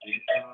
Krishna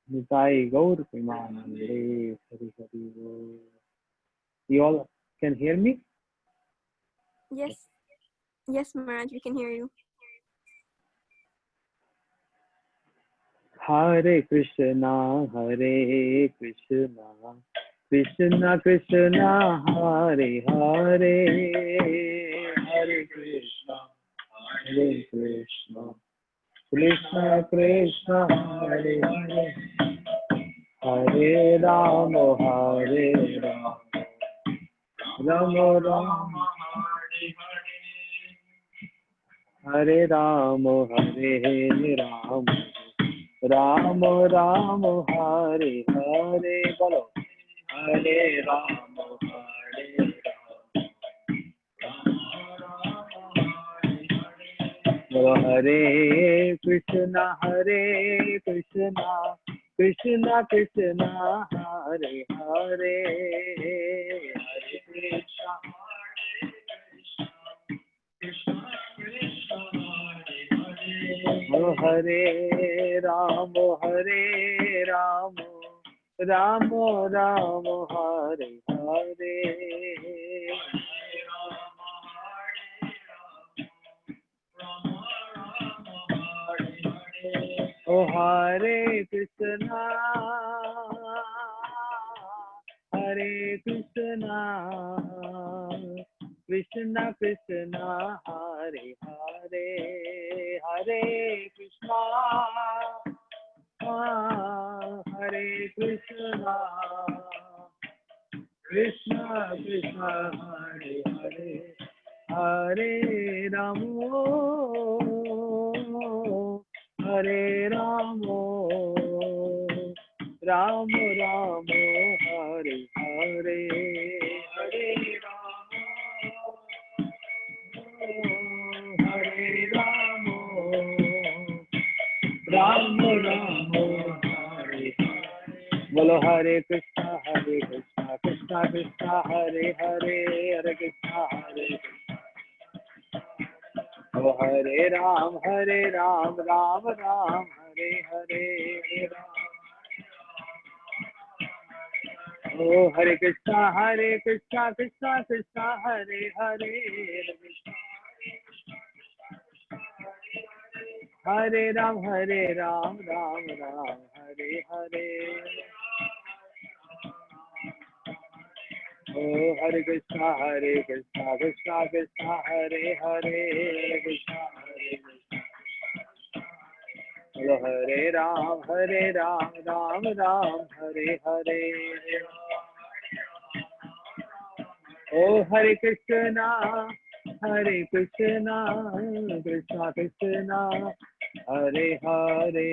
Nitai Gaur Premanande Hari Hari Bol. You all can hear me? Yes. Yes, Maharaj, we can hear you. Hare Krishna, Hare Krishna, Krishna Krishna, Hare Hare, Hare Krishna, Hare Krishna, Krishna Krishna, Hare Hare, Hare Rama, Hare Rama, Rama Rama, Hare Rama, Hare Rama, Rama Rama, Hare Hare. Bolo. Hare Rama, Hare Rama, Hare Krishna, Hare Krishna, Krishna Krishna, Hare Hare, Hare Krishna, Hare Rama, Hare Rama, Rama Rama, Hare Hare. Oh Hare Krishna, Hare Krishna, Krishna Krishna, Hare Hare, Hare Krishna, Hare Krishna, Krishna Krishna, Hare Hare, Hare Rama, Hare Rama, Rama Rama, Hare Hare, Hare Rama, Hare Rama, Rama Rama, Hare Hare. Bolo Hare Krishna, Krishna Krishna, Hare Hare, Hare Krishna, Hare Krishna. Oh Hare Ram, Ram Ram, Hare Hare, Hare Ram. Oh Hare Krishna, Krishna Krishna, Hare Hare, Hare Ram, Ram Ram, Hare Hare. Oh Hare Krishna, Krishna Krishna, Hare Hare, Hare Krishna, Hare Krishna. Oh Hare Ram, Ram Ram, Hare Hare. Oh Hare Krishna, Krishna Krishna, Hare Hare.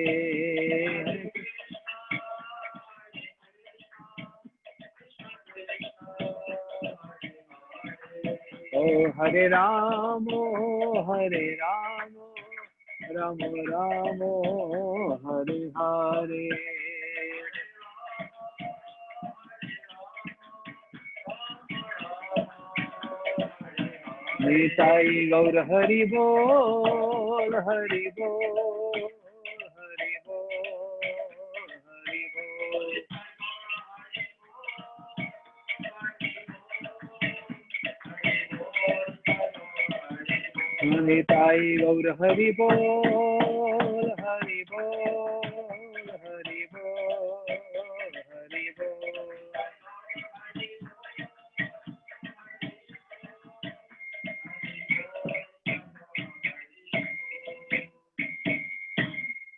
Oh Hare Ram, Ram Ram, Hare Hare. Nitai Gaur Hari Bol, Hari Bol, Hari Bol, Hari Bol. Nitai Gaur Hari Bol, Hari Bol, Hari Bol, Hari Bol.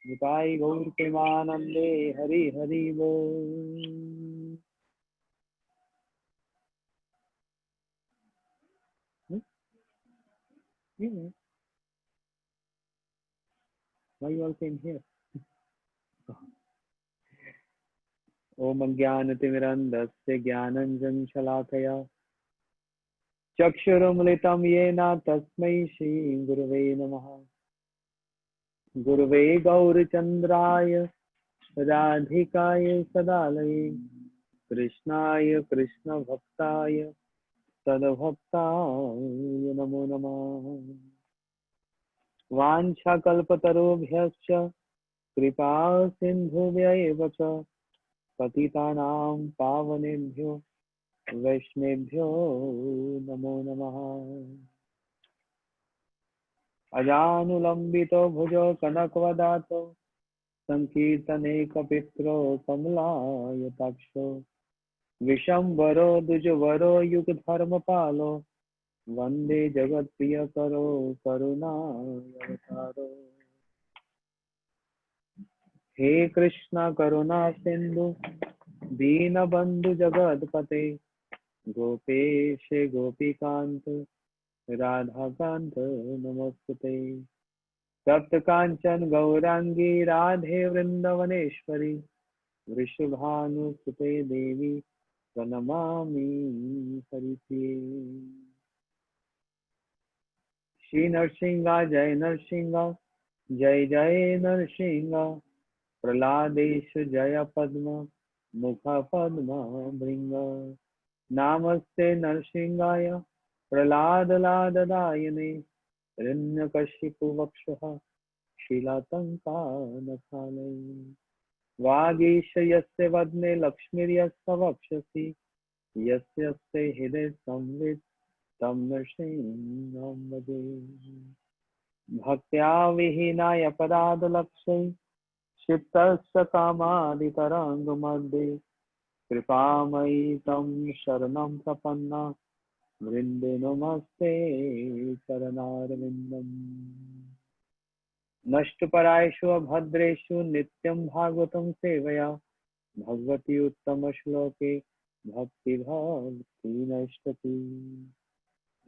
Nitai Gaur Premanande, Hari Hari Bol. Why you all came here? ओम अज्ञानतिमिरन्धस्य ज्ञानञ्जनशलाकया चक्षुरुन्मिलितं येन तस्मै श्रीगुरवे नमः। गुरवे गौरचन्द्राय राधिकाय सदालये कृष्णाय कृष्णभक्ताय तद्भक्ताय नमो नमः। वाञ्छाकल्पतरुभ्यश्च कृपा सिन्धुभ्यैव च पतितानां पावनेभ्यो वैष्णवेभ्यो नमो नमः। अजानुलम्बितो भुजो कनकवदातो संकीर्तने कपित्रो कमलायताक्षो विशम्बरो द्विजवरो युगधर्मपालो वन्दे जगत्प्रियकरो करुणावतारो। हे कृष्णा करुणा सिन्धु दीनबन्धु जगत्पते गोपेश गोपीकान्त राधाकान्त नमस्ते। सप्तकाञ्चन गौरांगी राधे वृंदावनेश्वरी वृषभानुसुते देवी प्रणमामि हरिप्रिये। श्री नरसिंहा जय नरसिंहा जय जय नरसिंहा प्रहलादेश जय पद्म मुख पद्म भृंग। नामस्ते नरसिंहाय प्रहलादलाददायने हिरण्यकशिपु वक्षः शीलातङ्कानखालये। वागीश यस्य वदने लक्ष्मीर्यस्य वक्षसि यस्य हृदये संवित् तं नृसिंहं भजे। भक्त्या विहीनाय अपराधलक्ष्ये क्षिप्तस्य कामादितरङ्गमध्ये कृपामयि तं शरणं प्रपन्ना वृन्दे नमस्ते चरणारविन्दम्। नष्टपरायषु अभद्रेषु नित्यं भागवतं सेवया भगवती उत्तमश्लोके भक्ति नष्टति।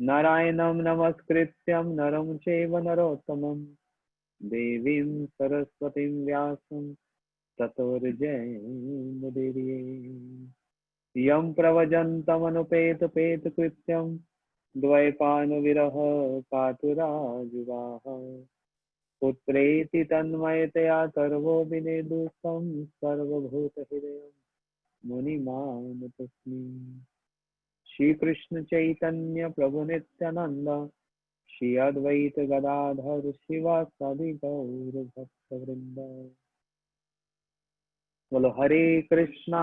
नारायणं नमस्कृत्यं नरं चैव नरोत्तमं देवीं सरस्वतीं व्यासं ततो जयमुदीरये। यं प्रव्रजन्तमनुपेतपेतकृत्यं द्वैपायनविरह कातुराजुगाः पुत्रेति तन्मयतया सर्वो विनेदुः सर्वभूतहृदयं मुनिमानतोऽस्मि। श्री कृष्ण चैतन्य प्रभु नित्यानंद श्री अद्वैत गदाधर शिवासादि गौर भक्तवृंद। बोलो हरे कृष्णा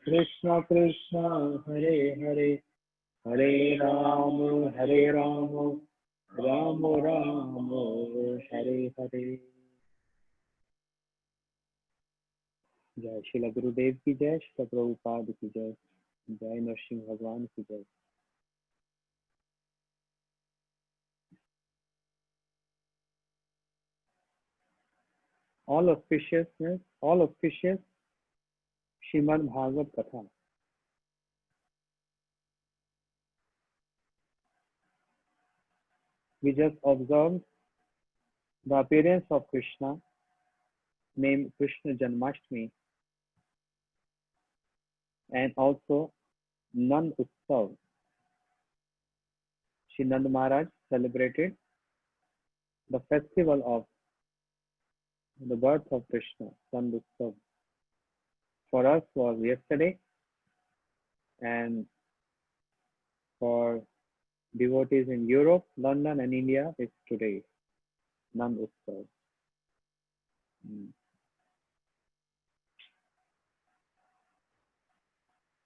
कृष्णा कृष्णा हरे हरे हरे राम राम राम हरे हरे। जय श्री गुरुदेव की जय, श्री प्रभुपाद की जय, जय नरसिंह भगवान की जय। All auspicious Srimad Bhagavat Katha. We just observed the appearance of Krishna, named Krishna Janmashtami, and also Nand Utsav. Shri Nand Maharaj celebrated the festival of the birth of Krishna, Nand Utsav. For us was yesterday, and for devotees in Europe, London, and India, it's today, Nand Utsav.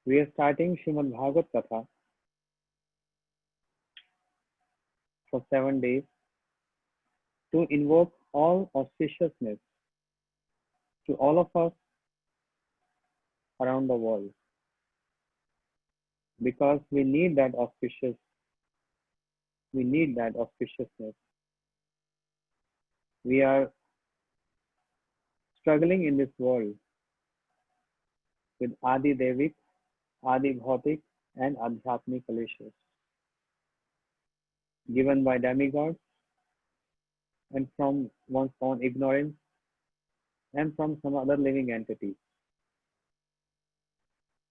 We are starting Srimad Bhagavat Katha for 7 days to invoke all auspiciousness to all of us around the world, because we need that auspiciousness. We are struggling in this world with Adi Devik, Adi Bhautik, and Adhyatmic kaleshas given by demigods, and from one's own ignorance and from some other living entity.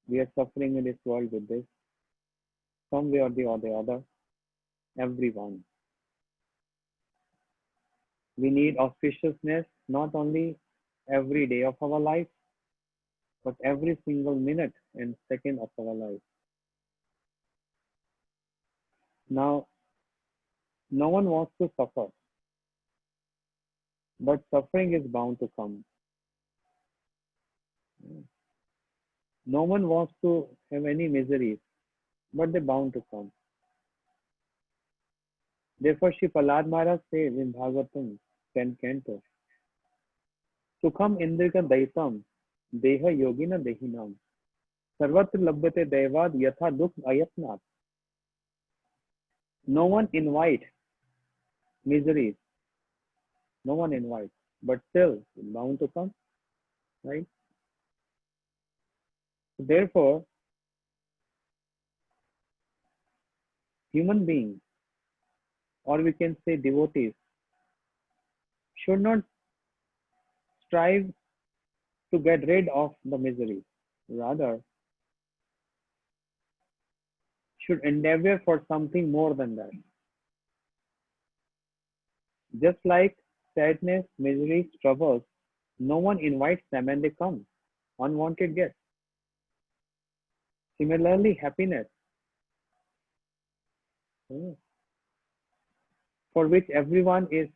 We are suffering in this world with this, some way or the other, everyone. We need auspiciousness not only every day of our life, but every single minute and second of our life. Now, no one wants to suffer, but suffering is bound to come. No one wants to have any miseries, but they're bound to come. Therefore, Shri Prahlad Maharaj says in Bhagavatam 10 canto, Sukham indrika daitam deha yogina dehinam sarvatra labhyate daivad yatha dukh ayatnat. No one invites miseries, no one invites, but still bound to come, right? Therefore, human beings, or we can say devotees, should not strive to get rid of the misery. Rather, should endeavor for something more than that. Just like sadness, misery, troubles, no one invites them and they come, unwanted guests. Similarly, happiness, for which everyone is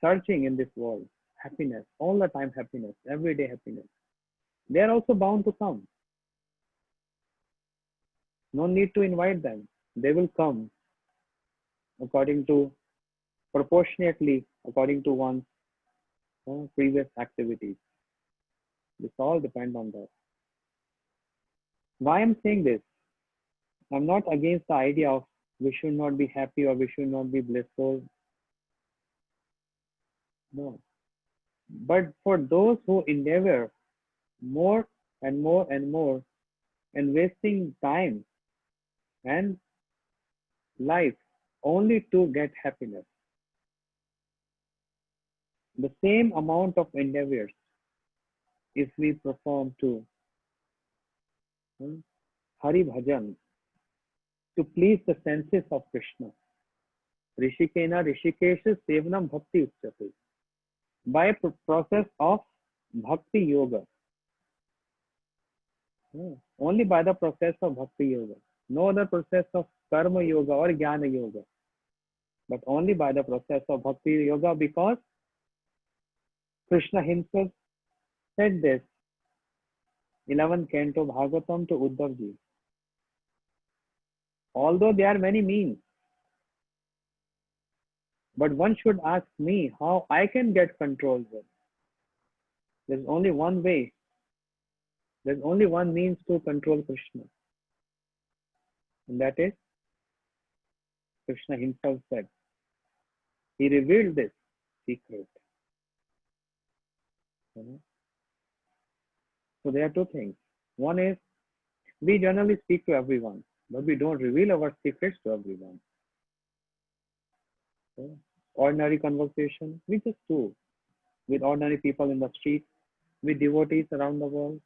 searching in this world, happiness, all the time happiness, everyday happiness. They are also bound to come. No need to invite them. They will come according to, proportionately, according to one's previous activities. This all depends on that. Why I'm saying this? I'm not against the idea of we should not be happy or we should not be blissful. No. But for those who endeavor more and more and more and wasting time and life only to get happiness, the same amount of endeavors if we perform to Hari Bhajan to please the senses of Krishna. Rishikena Rishikesha Sevanam Bhakti Uchyate. By a process of Bhakti Yoga. Only by the process of Bhakti Yoga. No other process of Karma Yoga or Jnana Yoga. But only by the process of Bhakti Yoga, because Krishna himself said this, 11th canto Bhagavatam to Uddhav ji. Although there are many means, but one should ask me how I can get control of it. There's only one way. There's only one means to control Krishna. And that is, Krishna himself said. He revealed this secret. So there are two things. One is, we generally speak to everyone, but we don't reveal our secrets to everyone. Ordinary conversation, we just do with ordinary people in the street, with devotees around the world.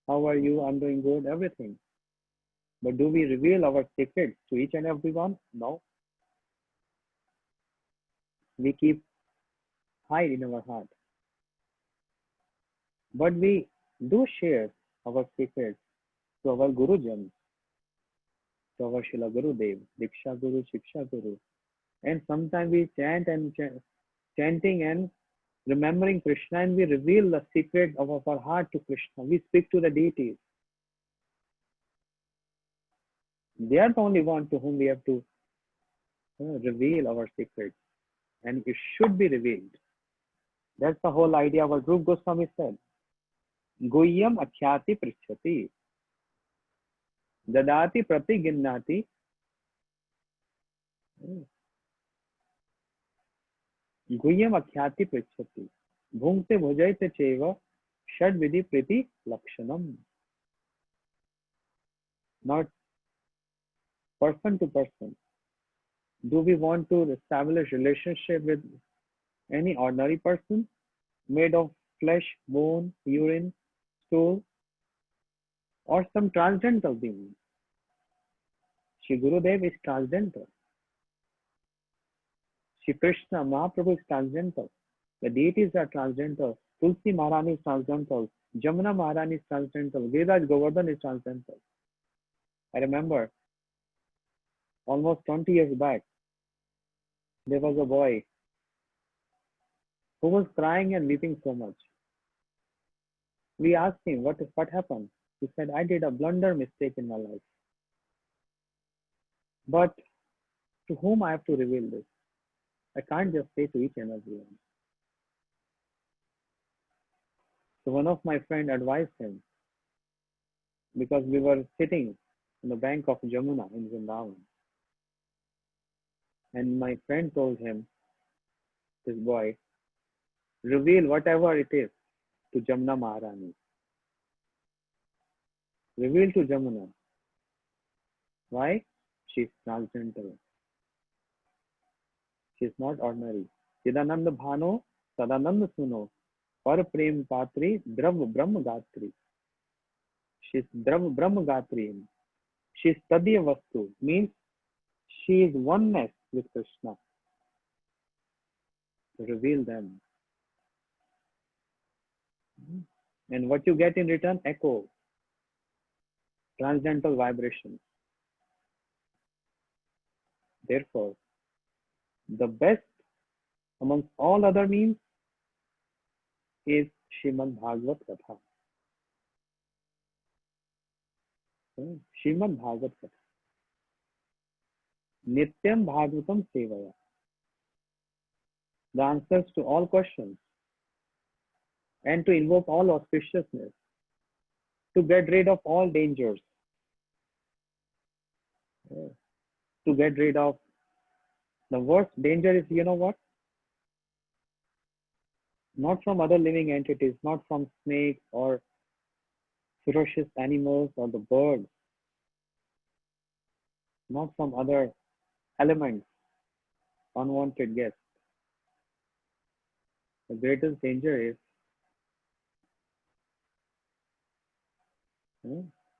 How are you? I'm doing good, everything. But do we reveal our secrets to each and everyone? No. We keep hide in our heart. But we do share our secrets to our Gurujans, to our Srila Gurudev, Diksha Guru, Shiksha Guru. And sometimes we chant and chanting and remembering Krishna, and we reveal the secret of our heart to Krishna. We speak to the deities. They are the only one to whom we have to reveal our secrets. And it should be revealed. That's the whole idea what Rupa Goswami said. Guhyam akhyati prichyati. Dadati pratiginnati. Guhyam akhyati prichyati. Bhunkte bhujaite cheva shad vidhi priti lakshanam. Not person to person. Do we want to establish relationship with any ordinary person? made of flesh, bone, urine, stool, or some transcendental being. Shri Gurudev is transcendental. Shri Krishna, Mahaprabhu is transcendental. The deities are transcendental. Tulsi Maharani is transcendental. Jamuna Maharani is transcendental. Giriraj Govardhan is transcendental. I remember almost 20 years back, there was a boy who was crying and weeping so much. We asked him, what happened? He said, I did a blunder mistake in my life. But to whom I have to reveal this? I can't just say to each and everyone. So one of my friends advised him, because we were sitting on the bank of Jamuna in Vrindavan. And my friend told him, this boy, reveal whatever it is to Jamuna Maharani. Reveal to Jamuna. Why? She is transcendental. She is not ordinary. Siddhananda Bhano, Sadananda Suno, Par Prem Patri, Drav Brahma Gatri. She is Drav Brahma Gatri. She is Tadya Vastu, means she is oneness with Krishna. Reveal them. And what you get in return? Echo. Transcendental vibration. Therefore, the best amongst all other means is Srimad Bhagavat Katha. Srimad Bhagavat Katha. Nityam Bhagavatam Sevaya. The answers to all questions and to invoke all auspiciousness, to get rid of all dangers, to get rid of the worst danger is, you know what? Not from other living entities, not from snakes or ferocious animals or the birds, not from other elements, unwanted guests. The greatest danger is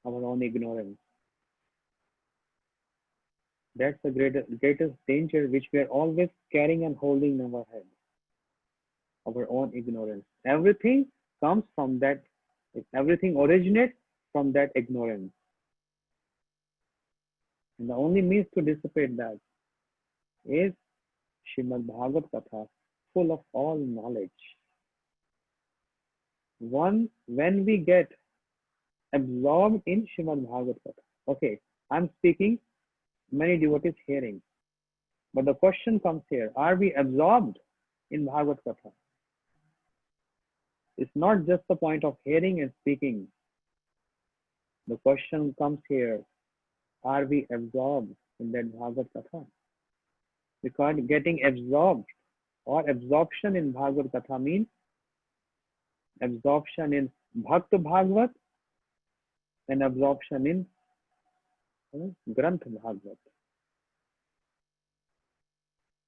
our own ignorance. That's the greatest danger which we are always carrying and holding in our head. Our own ignorance. Everything comes from that. Everything originates from that ignorance. And the only means to dissipate that is Srimad Bhagavat Katha, full of all knowledge. When we get absorbed in Srimad Bhagavat Katha, okay, I'm speaking, many devotees hearing, but the question comes here: are we absorbed in Bhagavat Katha? It's not just the point of hearing and speaking. The question comes here: are we absorbed in that Bhagavat Katha? Because getting absorbed or absorption in Bhagavat Katha means absorption in Bhakta Bhagavat and absorption in Granth Bhagavat.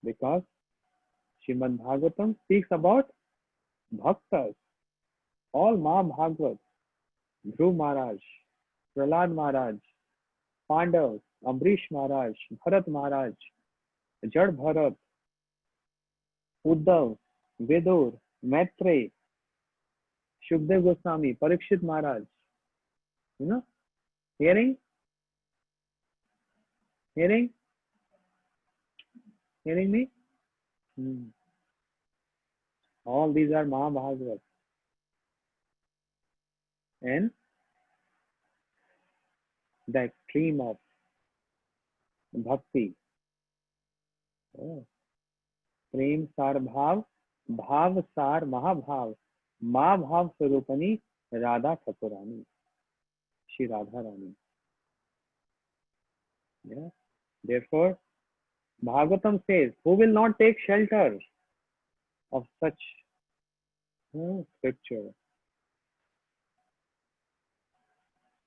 Because Srimad Bhagavatam speaks about Bhaktas, all Mahabhagavats, Dhruv Maharaj, Prahlad Maharaj, Pandavas, Ambrish Maharaj, Bharat Maharaj, Jad Bharat, Uddhav, Vidur, Maitreya, Shukdev Goswami, Parikshit Maharaj. You know, hearing me? All these are Mahabhagavats. And the extreme of bhakti. Prem sar bhav, bhav sar mahabhav, mahabhav sarupani Radha Thakurani, Shri Radharani. Yeah. Therefore, Bhagavatam says, who will not take shelter of such scripture?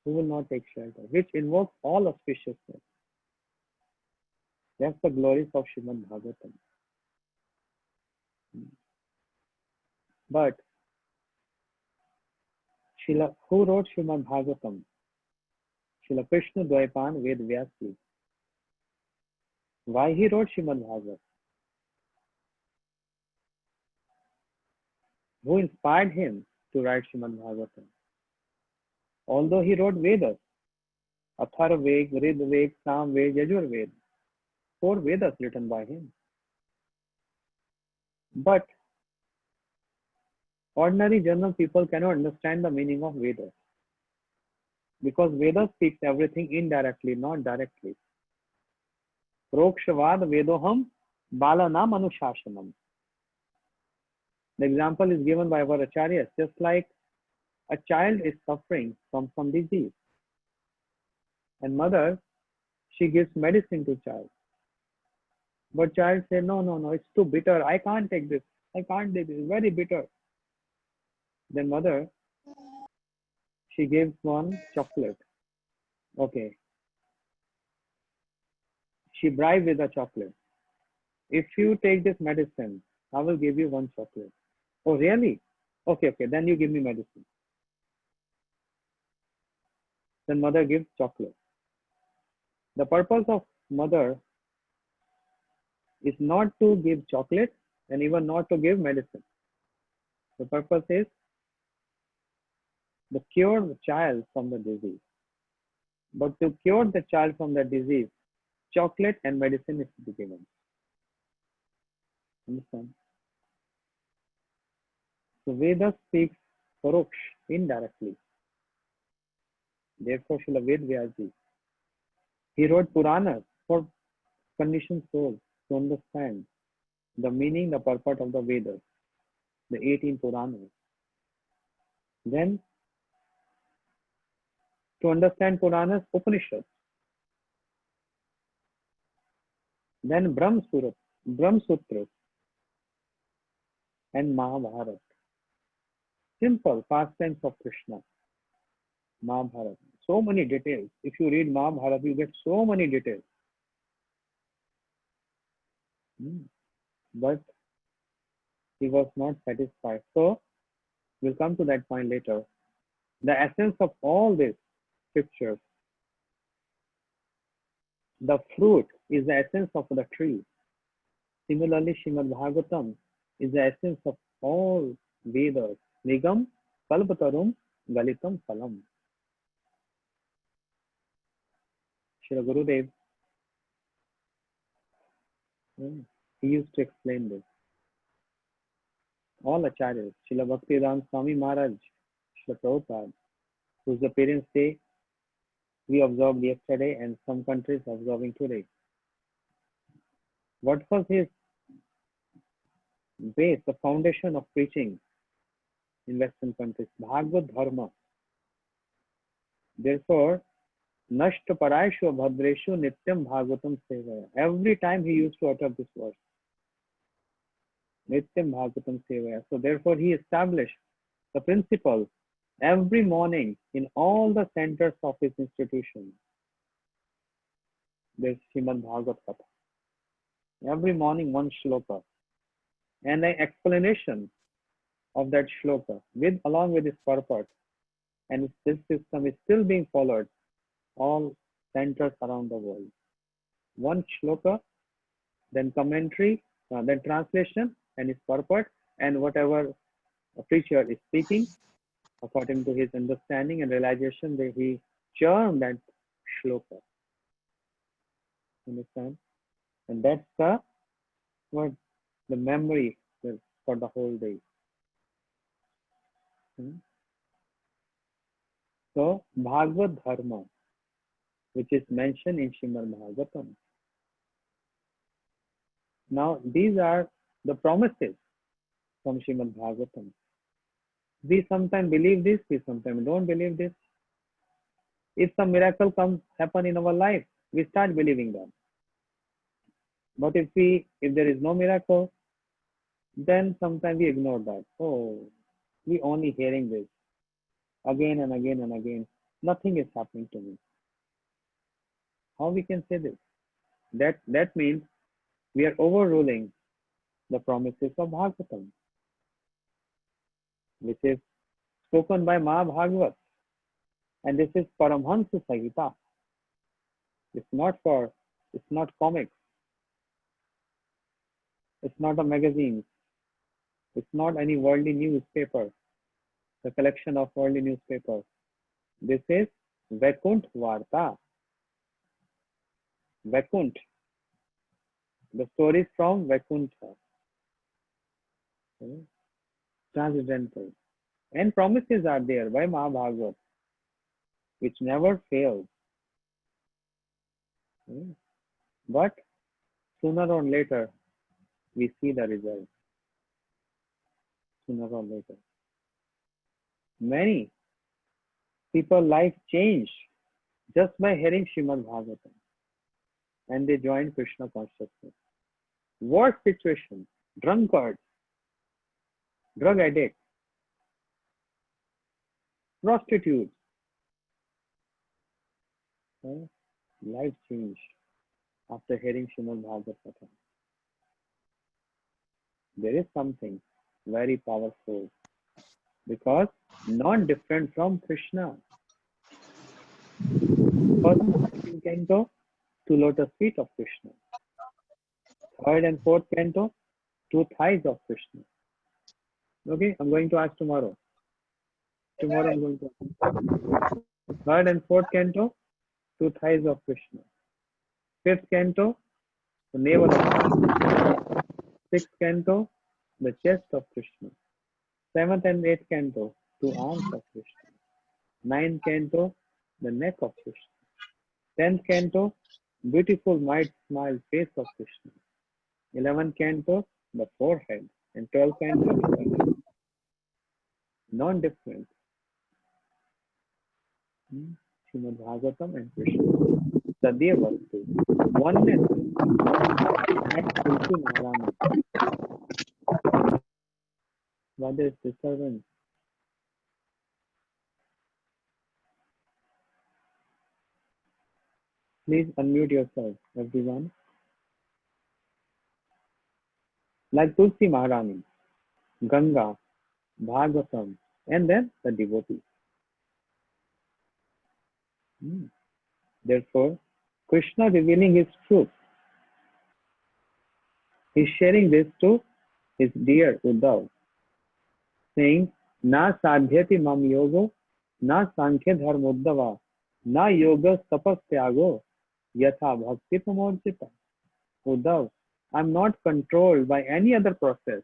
Who will not take shelter? Which invokes all auspiciousness. That's the glories of Srimad Bhagavatam. But who wrote Srimad Bhagavatam? Srila Krishna Dvaipan Ved Vyasi. Why he wrote Srimad Bhagavatam? Who inspired him to write Srimad Bhagavatam? Although he wrote Vedas, Atharvaved, Rig-Veda, Samveda, Yajurveda, 4 Vedas written by him. But ordinary general people cannot understand the meaning of Vedas, because Vedas speaks everything indirectly, not directly. Prokshavad Vedoham Balanam Anushashanam. The example is given by our acharyas, just like a child is suffering from some disease, and mother, she gives medicine to child. But child says, no, it's too bitter. I can't take this. I can't take this. It's very bitter. Then mother, she gives one chocolate. Okay. She bribes with a chocolate. If you take this medicine, I will give you one chocolate. Oh, really? Okay. Then you give me medicine. Then mother gives chocolate. The purpose of mother is not to give chocolate and even not to give medicine. The purpose is to cure the child from the disease. But to cure the child from the disease, chocolate and medicine is to be given. Understand? So Veda speaks Paroksh, indirectly. Therefore, Srila Ved Vyasji, he wrote Puranas for conditioned souls to understand the meaning, the purport of the Vedas, the 18 Puranas. Then, to understand Puranas, Upanishads. Then Brahma Sutras and Mahabharata. Simple pastimes of Krishna. Mahabharata. So many details. If you read Mahabharata, you get so many details. But he was not satisfied. So, we'll come to that point later. The essence of all these scriptures, the fruit is the essence of the tree. Similarly, Srimad Bhagavatam is the essence of all Vedas. Nigam, Kalpatarum, Galitam, Phalam. Srila Gurudev, he used to explain this. All acharyas, Srila Bhaktivedanta Swami Maharaj, Srila Prabhupada, whose appearance day we observed yesterday and some countries observing today. What was his base, the foundation of preaching in Western countries? Bhagavad Dharma. Therefore, Nashta Paraishu Bhadreshu Nityam Bhagavatam Sevaya. Every time he used to utter this verse. Nityam Bhagavatam Sevaya. So therefore he established the principle every morning in all the centers of his institution. There's Srimad Bhagavat Saptah. Every morning one shloka. And an explanation of that shloka along with its purport. And this system is still being followed all centers around the world. One shloka, then commentary, then translation and its purport, and whatever a preacher is speaking, according to his understanding and realization, that he churned that shloka. Understand? And that's the memory for the whole day. So, Bhagavad Dharma, which is mentioned in Srimad Bhagavatam. Now, these are the promises from Srimad Bhagavatam. We sometimes believe this, we sometimes don't believe this. If some miracle happen in our life, we start believing them. But if there is no miracle, then sometimes we ignore that. Oh, we only hearing this again and again and again. Nothing is happening to me. How we can say this? That means we are overruling the promises of Bhagavatam. which is spoken by Mahabhagavat. And this is Paramhansa Sahita. It's not comics. It's not a magazine. It's not any worldly newspaper, the collection of worldly newspapers. This is Vaikunt Varta. Vaikunt. The stories from Vaikuntha. Transcendental. And promises are there by Mahabhagavat, which never fails. But sooner or later, we see the result. Sooner or later. Many people's life changed just by hearing Srimad Bhagavatam. And they joined Krishna consciousness. Worst situation, drunkards, drug addicts, prostitutes. Life changed after hearing Srimad Bhagavatam. There is something very powerful because not different from Krishna. First and second canto, two lotus feet of Krishna. Third and fourth canto, two thighs of Krishna. Okay, I'm going to ask tomorrow. Tomorrow I'm going to ask. Third and fourth canto, two thighs of Krishna. Fifth canto, the navel of Krishna. Sixth canto, the chest of Krishna. Seventh and eighth canto, two arms of Krishna. Ninth canto, the neck of Krishna. 10th canto, beautiful mild smile face of Krishna. 11th canto, the forehead. And 12th canto, the head. Non-different. Srimad Bhagavatam and Krishna. Sadhya Vastu. Oneness. At Tulsi Maharani. What is disturbance? Please unmute yourself, everyone. Like Tulsi Maharani, Ganga, Bhagavatam, and then the devotee. Therefore, Krishna revealing his truth. He's sharing this to his dear Uddhav, saying, Na sadhyati mam yogo, na sankhya dharmuddhava, na yoga tapastyago, yatha bhakti pramorjita. Uddhav, I'm not controlled by any other process,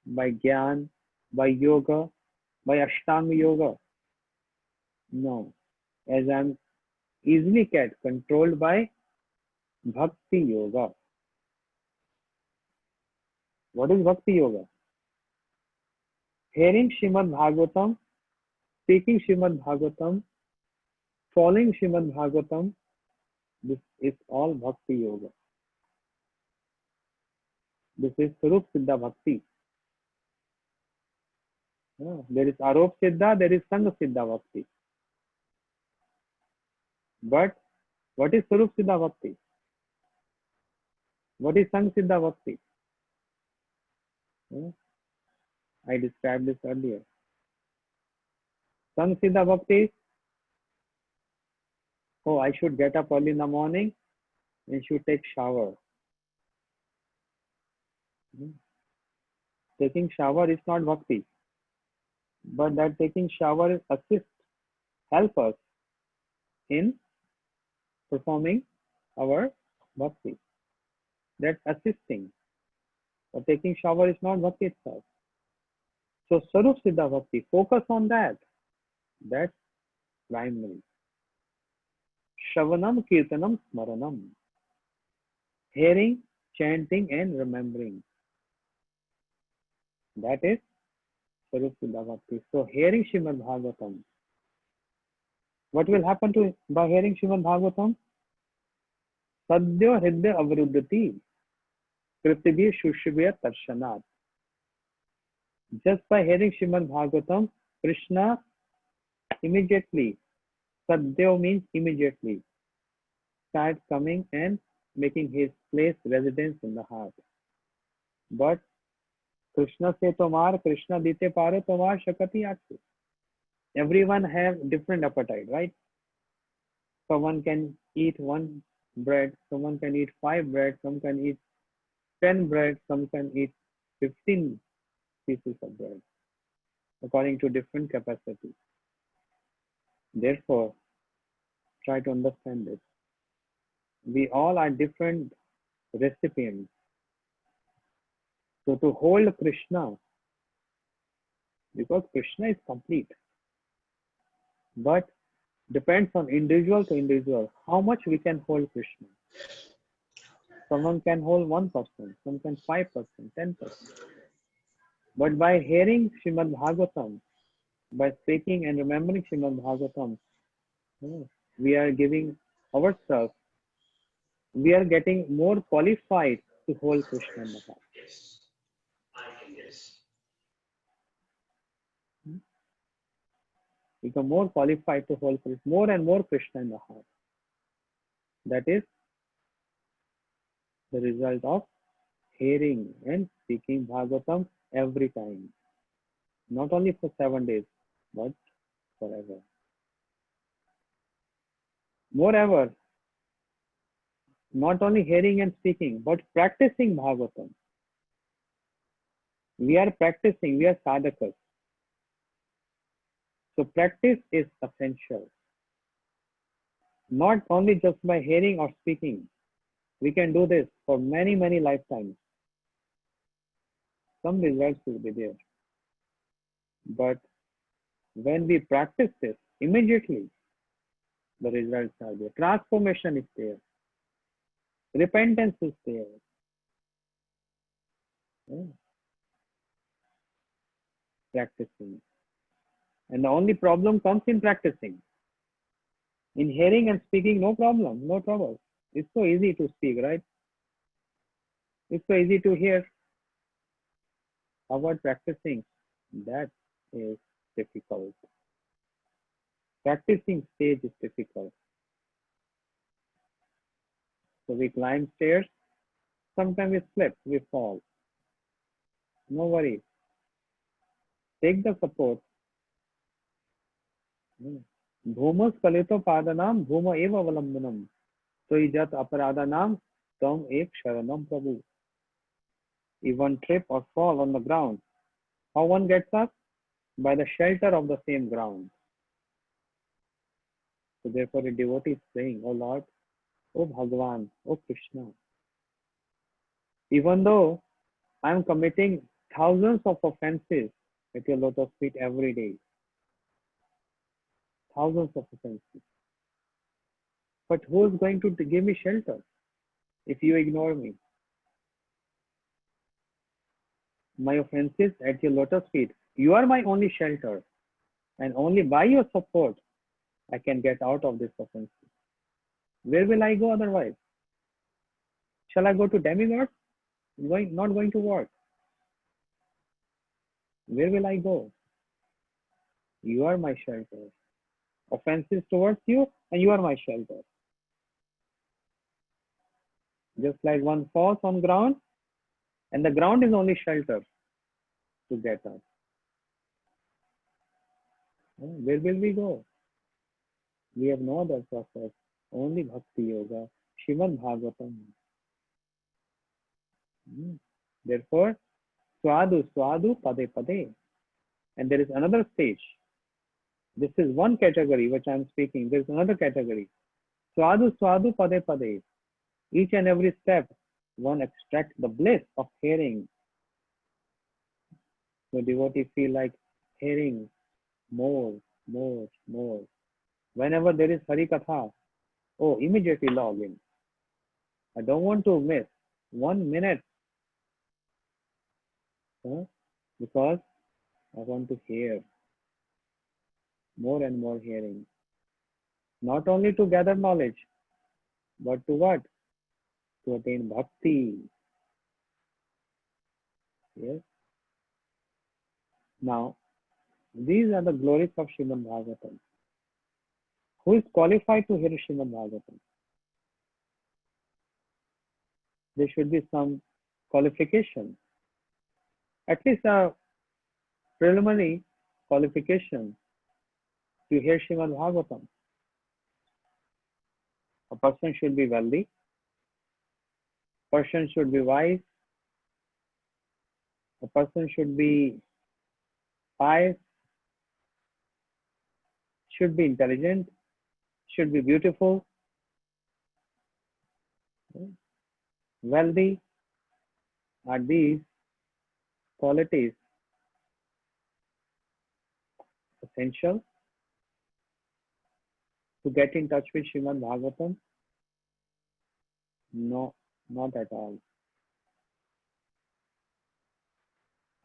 by Gyan, by yoga, by Ashtanga yoga. No, as I'm easily get controlled by Bhakti yoga. What is Bhakti yoga? Hearing Srimad Bhagavatam, speaking Srimad Bhagavatam, following Srimad Bhagavatam, this is all Bhakti yoga. This is Swarup Siddha Bhakti. There is Arop Siddha, there is Sangha Siddha Bhakti. But what is Swarup Siddha Bhakti? What is Sangha Siddha Bhakti? I described this earlier. Sangha Siddha Bhakti, I should get up early in the morning and should take shower. Taking shower is not Bhakti. But that taking shower is help us in performing our Bhakti. That's assisting. But taking shower is not Bhakti itself. So Swarup Siddha Bhakti, focus on that. That's primary. Shravanam, Kirtanam, Smaranam. Hearing, chanting and remembering. That is Swarup Siddha Bhakti. So hearing Srimad Bhagavatam. What will happen by hearing Srimad Bhagavatam? Sadhya Hridya Avruddhati. Prithibhi Shushvya Tarshanat. Just by hearing Srimad Bhagavatam, Krishna immediately, Sadhya means immediately, start coming and making his place residence in the heart. But Krishna se tomar, Krishna dite pare tomar shakati ache. Everyone have different appetite, right? Someone can eat one bread, someone can eat 5 bread, some can eat 10 bread, some can eat 15 pieces of bread, according to different capacity. Therefore, try to understand this. We all are different recipients. So to hold Krishna, because Krishna is complete, but depends on individual to individual, how much we can hold Krishna. Someone can hold 1%, some can 5%, 10%. But by hearing Srimad Bhagavatam, by speaking and remembering Srimad Bhagavatam, we are giving ourselves, we are getting more qualified to hold Krishna in the heart. Become more qualified to hold Krishna, more and more Krishna in the heart. That is the result of hearing and speaking Bhagavatam every time. Not only for 7 days, but forever. Moreover, not only hearing and speaking, but practicing Bhagavatam. We are practicing, we are sadhakas. So practice is essential. Not only just by hearing or speaking. We can do this for many, many lifetimes. Some results will be there. But when we practice this, immediately the results are there. Transformation is there. Repentance is there. Practicing. And the only problem comes in practicing. In hearing and speaking, no problem, no trouble. It's so easy to speak, right? It's so easy to hear. How about practicing? That is difficult. Practicing stage is difficult. So we climb stairs. Sometimes we slip, we fall. No worries. Take the support. Bhumas kalito padanam bhuma eva avalambanam. So ijat aparadanam tam ek sharanam prabhu. If one trip or fall on the ground, how one gets up? By the shelter of the same ground. So therefore a devotee is saying, Oh Lord, Oh Bhagavan, Oh Krishna. Even though I am committing thousands of offenses at your lotus feet every day, thousands of offenses, but who is going to give me shelter if you ignore me? My offenses at your lotus feet, you are my only shelter, and only by your support I can get out of this offense. Where will I go otherwise? Shall I go to demigods? Not going to work. Where will I go? You are my shelter. Offenses towards you, and you are my shelter. Just like one falls on ground, and the ground is only shelter to get up. Where will we go? We have no other process, only Bhakti Yoga, Srimad Bhagavatam. Therefore, Swadu, Swadu, Pade, Pade. And there is another stage. This is one category which I am speaking. There is another category. Swadu, Swadu, Pade, Pade. Each and every step, one extracts the bliss of hearing. So devotee feel like hearing more, more, more. Whenever there is Hari Katha, oh, immediately log in. I don't want to miss 1 minute because I want to hear more and more hearing. Not only to gather knowledge, but to what? To attain bhakti. Yes. Now, these are the glories of Srimad Bhagavatam. Who is qualified to hear Srimad Bhagavatam? There should be some qualification. At least a preliminary qualification to hear Srimad Bhagavatam. A person should be wealthy, person should be wise, a person should be pious, should be intelligent, should be beautiful, wealthy. Are these qualities essential to get in touch with Srimad Bhagavatam? No, not at all.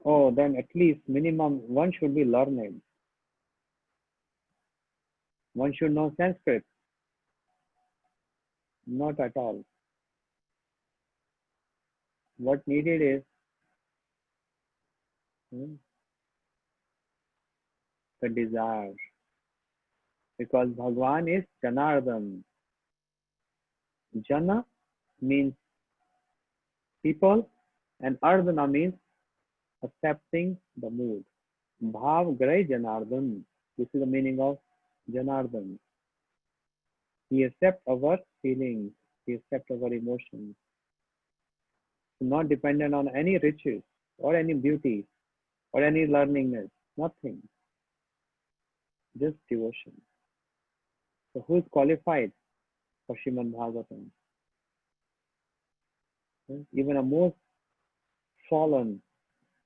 Oh, then at least minimum one should be learned. One should know Sanskrit. Not at all. What needed is the desire. Because Bhagwan is Janardhan. Jana means people and Ardhana means accepting the mood. Bhav Gray Janardhan. This is the meaning of Janardhan. He accepts our feelings. He accepts our emotions. Not dependent on any riches or any beauty or any learningness. Nothing. Just devotion. So who is qualified for Srimad Bhagavatam? Even a most fallen,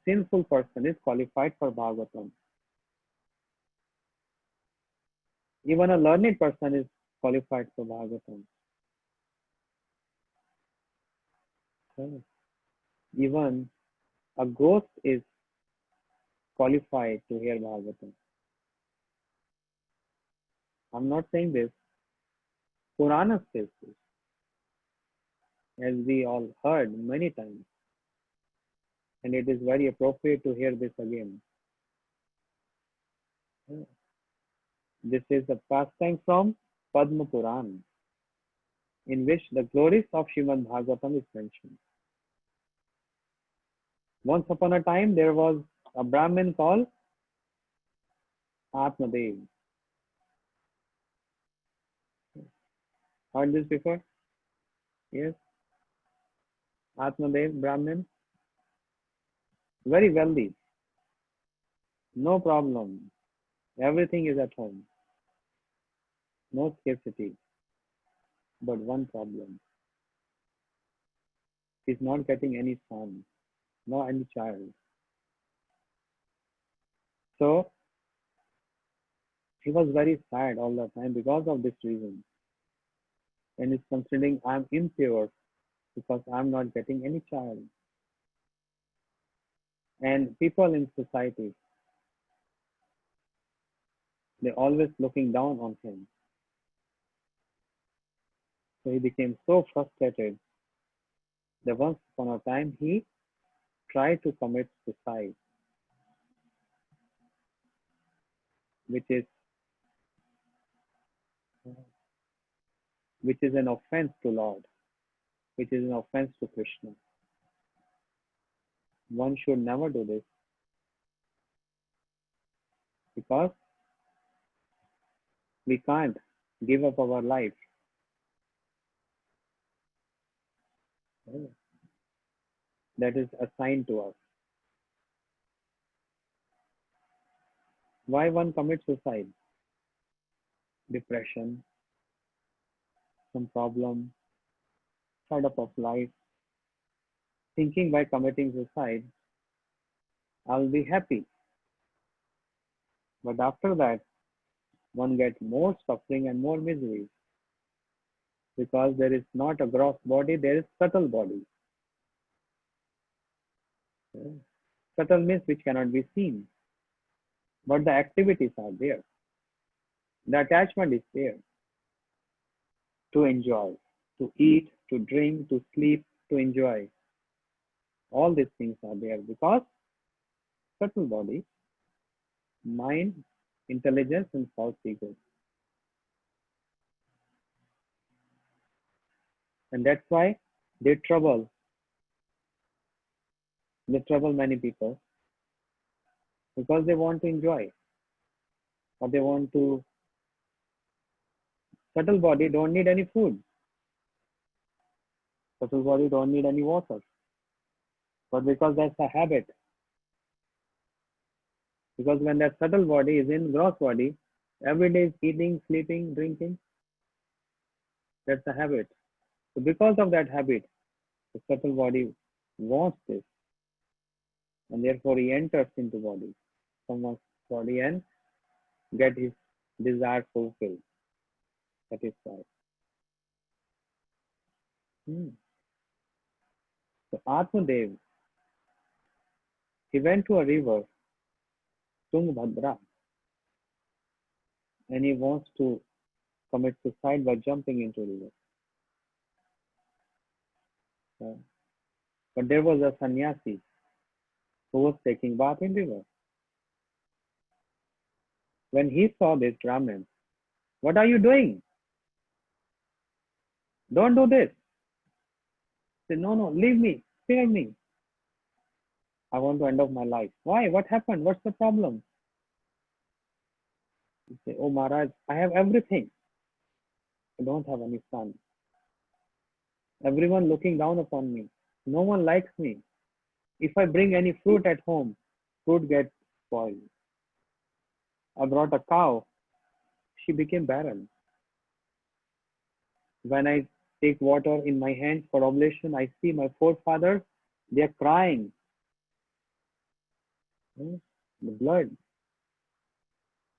sinful person is qualified for Bhagavatam. Even a learned person is qualified for Bhagavatam. Even a ghost is qualified to hear Bhagavatam. I'm not saying this. Purana says this, as we all heard many times. And it is very appropriate to hear this again. This is a pastime from Padma Puran, in which the glories of Srimad Bhagavatam is mentioned. Once upon a time, there was a Brahmin called Atmadev. Heard this before? Yes. Atmadev, Brahmin, very wealthy, no problem. Everything is at home, no scarcity. But one problem, he's not getting any son, no any child. So he was very sad all the time because of this reason. And he's considering I'm impure because I'm not getting any child. And people in society, they're always looking down on him. So he became so frustrated that once upon a time he tried to commit suicide, which is an offense to Lord, which is an offense to Krishna. One should never do this because we can't give up our life. That is assigned to us. Why one commits suicide? Depression, some problem, fed up of life, thinking by committing suicide, I'll be happy. But after that, one gets more suffering and more misery because there is not a gross body, there is subtle body. Subtle means which cannot be seen, but the activities are there. The attachment is there to enjoy, to eat, to drink, to sleep, to enjoy. All these things are there because subtle body, mind, intelligence, and false ego. And that's why they trouble many people because they want to enjoy, or they want to. Subtle body don't need any food. Subtle body don't need any water. But because that's a habit, because when that subtle body is in gross body, every day is eating, sleeping, drinking, that's a habit. So because of that habit, the subtle body wants this, and therefore he enters into body, someone's body, and get his desire fulfilled, satisfied. So Atmadev, he went to a river, Tungabhadra, and he wants to commit suicide by jumping into river. But there was a sannyasi who was taking bath in river. When he saw this Brahmin, what are you doing? Don't do this. He said, no, leave me, spare me. I want to end up my life. Why? What happened? What's the problem? He said, oh Maharaj, I have everything. I don't have any son. Everyone looking down upon me. No one likes me. If I bring any fruit at home, fruit gets spoiled. I brought a cow. She became barren. When I take water in my hands for oblation, I see my forefathers, they are crying. The blood,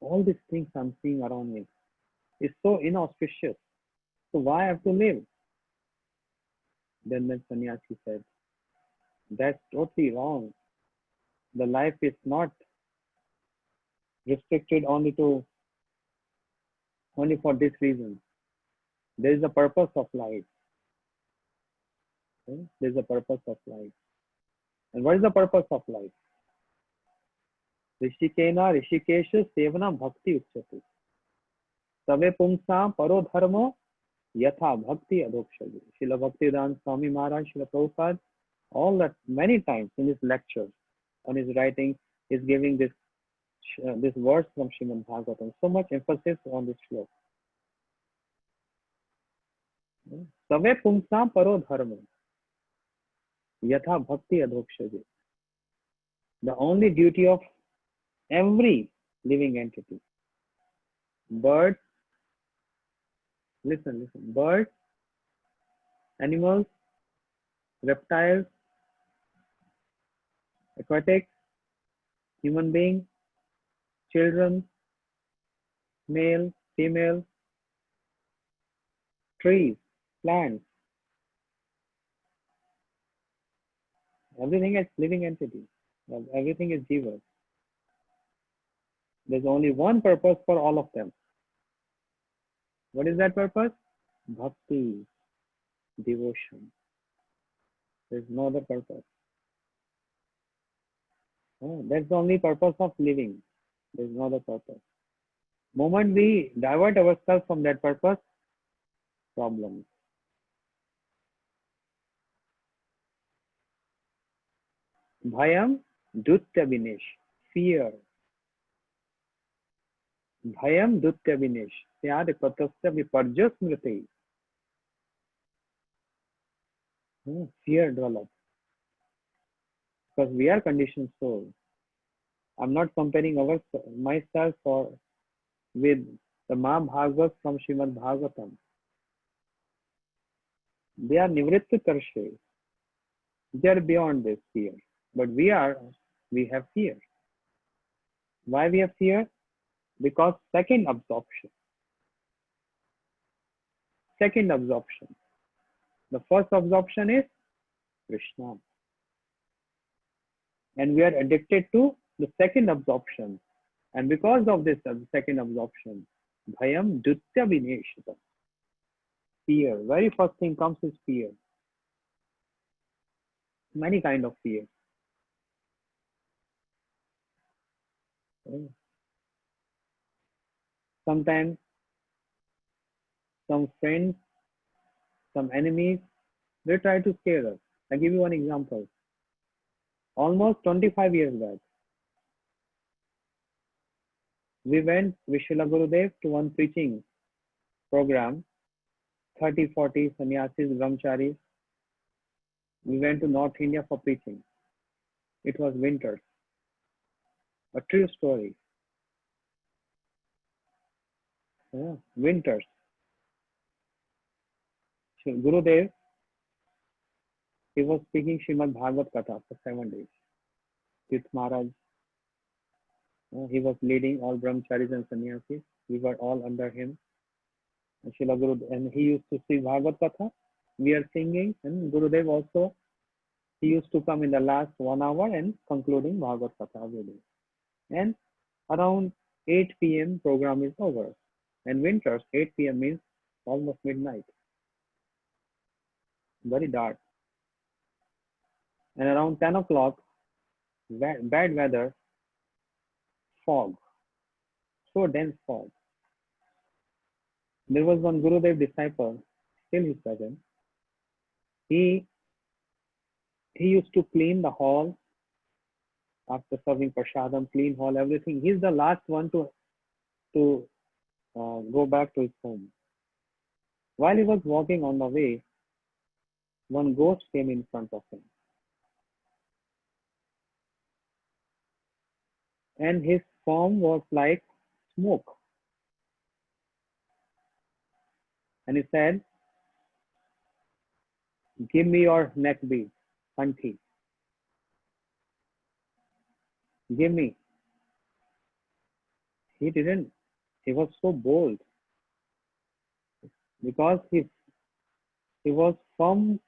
all these things I'm seeing around me is so inauspicious. So why I have to live? Then the sannyasi said, that's totally wrong. The life is not restricted only for this reason. There is a purpose of life. There is a purpose of life. And what is the purpose of life? Rishikena Rishikesha Sevana Bhakti Uchyate. Save Pumsa Paro Dharma Yatha Bhakti Adhokshadi. Srila Bhaktivedanta Swami Maharaj, Srila Prabhupada, all that many times in his lectures, on his writing, is giving this verse from Srimad Bhagavatam. So much emphasis on this sloka. Save Pumsa Paro Dharma Yatha Bhakti Adhokshadi. The only duty of every living entity, birds, listen, birds, animals, reptiles, aquatics, human beings, children, male, female, trees, plants, everything is living entity. Everything is jiva. There's only one purpose for all of them. What is that purpose? Bhakti, devotion. There's no other purpose. That's the only purpose of living. There's no other purpose. Moment we divert ourselves from that purpose, problems. Bhayam dutya vinesh, fear. Bhayam dutya vinesh, syad katasya viparja smriti. Fear develops. Because we are conditioned souls. I'm not comparing myself with the Mahabharata from Srimad Bhagavatam. They are nivritta karshe. They are beyond this fear. But we have fear. Why we have fear? Because second absorption. The first absorption is Krishna. And we are addicted to the second absorption. And because of this second absorption, bhayam dutya vineshita. Fear. Very first thing comes is fear. Many kind of fear. Sometimes some friends, some enemies, they try to scare us. I'll give you one example. Almost 25 years back, We went with Srila Gurudev to one preaching program, 30, 40 sannyasis, brahmacharis. We went to North India for preaching. It was winter. A true story. Yeah, winters. Gurudev, he was speaking Srimad Bhagavat Katha for 7 days with Maharaj. He was leading all brahmacharis and sannyasis. We were all under him. And Srila Gurudev, and he used to speak Bhagavat Katha. We are singing, and Gurudev also, he used to come in the last 1 hour and concluding Bhagavat Katha every day. And around 8 p.m. program is over. And winters, 8 p.m. means almost midnight. Very dark. And around 10 o'clock, bad weather, fog, so dense fog. There was one Gurudev disciple, still he's present. He used to clean the hall after serving prasadam, clean hall, everything. He's the last one to go back to his home. While he was walking on the way, one ghost came in front of him. And his form was like smoke. And he said, "Give me your neck bead, Santi. Give me." He didn't. He was so bold because he was from,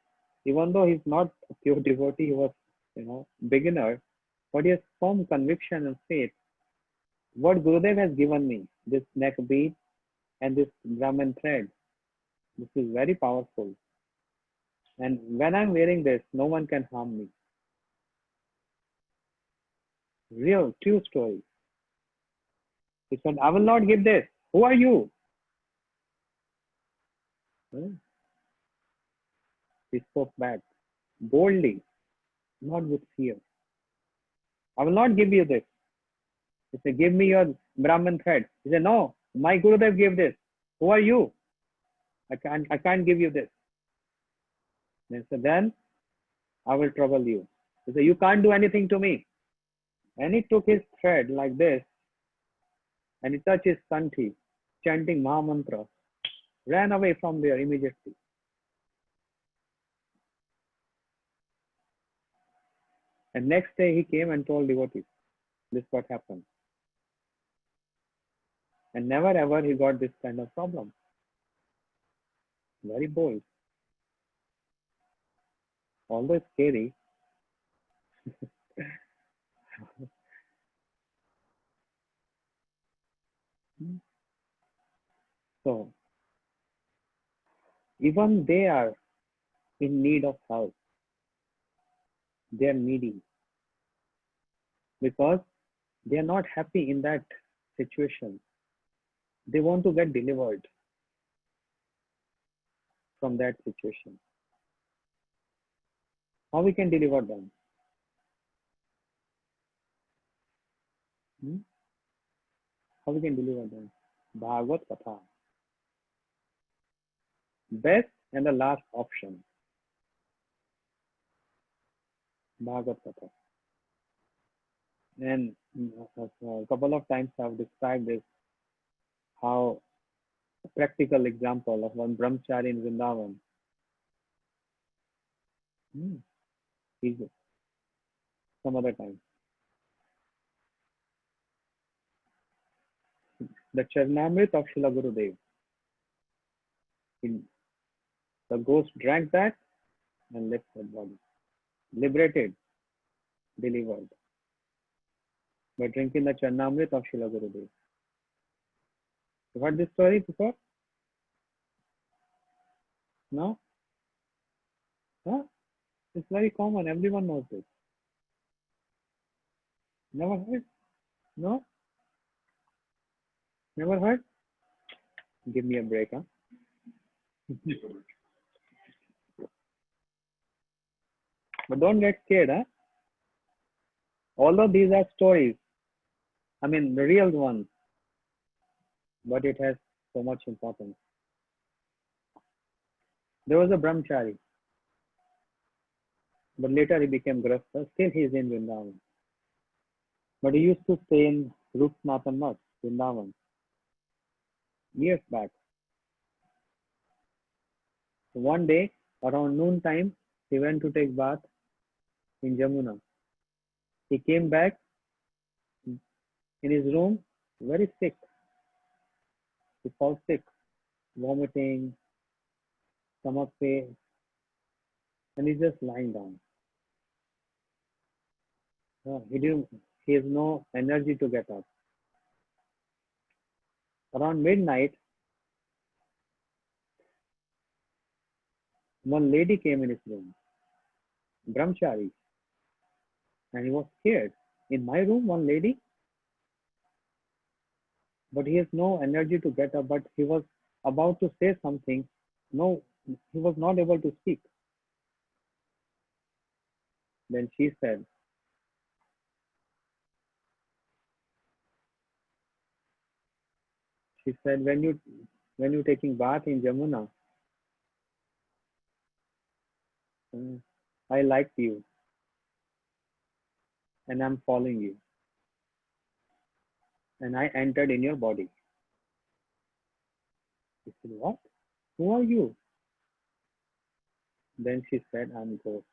even though he's not a pure devotee, he was, beginner, but he has firm conviction and faith. What Gurudev has given me, this neck bead and this Brahman thread, this is very powerful. And when I'm wearing this, no one can harm me. Real, true story. He said, "I will not give this. Who are you?" He spoke back boldly, not with fear. "I will not give you this." He said, "Give me your Brahman thread." He said, "No, my Gurudev gave this. Who are you? I can't give you this." He said, "Then I will trouble you." He said, "You can't do anything to me." And he took his thread like this and he touched his Santi, chanting Mahamantra, ran away from there immediately. And next day he came and told devotees, this is what happened. And never ever he got this kind of problem. Very bold. Although it's scary. So, even they are in need of help. They are needy. Because they are not happy in that situation. They want to get delivered from that situation. How we can deliver them? How we can deliver them? Bhagavat Katha. Best and the last option. Bhagavat Katha. And a couple of times I've described this, how a practical example of one brahmachari in Vrindavan. Some other time. The Charnamrit of Srila Gurudev. The ghost drank that and left the body. Liberated, delivered. By drinking the Charnamrit of Srila Gurudev. You heard this story before? No? Huh? It's very common. Everyone knows this. Never heard? No? Never heard? Give me a break, huh? But don't get scared, huh? Although these are stories, I mean the real ones, but it has so much importance. There was a brahmachari, but later he became grasta. Still he is in Vrindavan. But he used to stay in Rupnathan Mutt, Vrindavan, years back. One day, around noon time, he went to take bath in Jamuna. He came back in his room very sick. He felt sick, vomiting, stomach pain, and he's just lying down. He has no energy to get up. Around midnight, one lady came in his room, brahmachari, and he was scared. In my room, one lady, but he has no energy to get up. But he was about to say something. No, he was not able to speak. Then she said, when you taking bath in Jamuna, I liked you and I'm following you. And I entered in your body. He said, what? Who are you? Then she said, I'm ghost.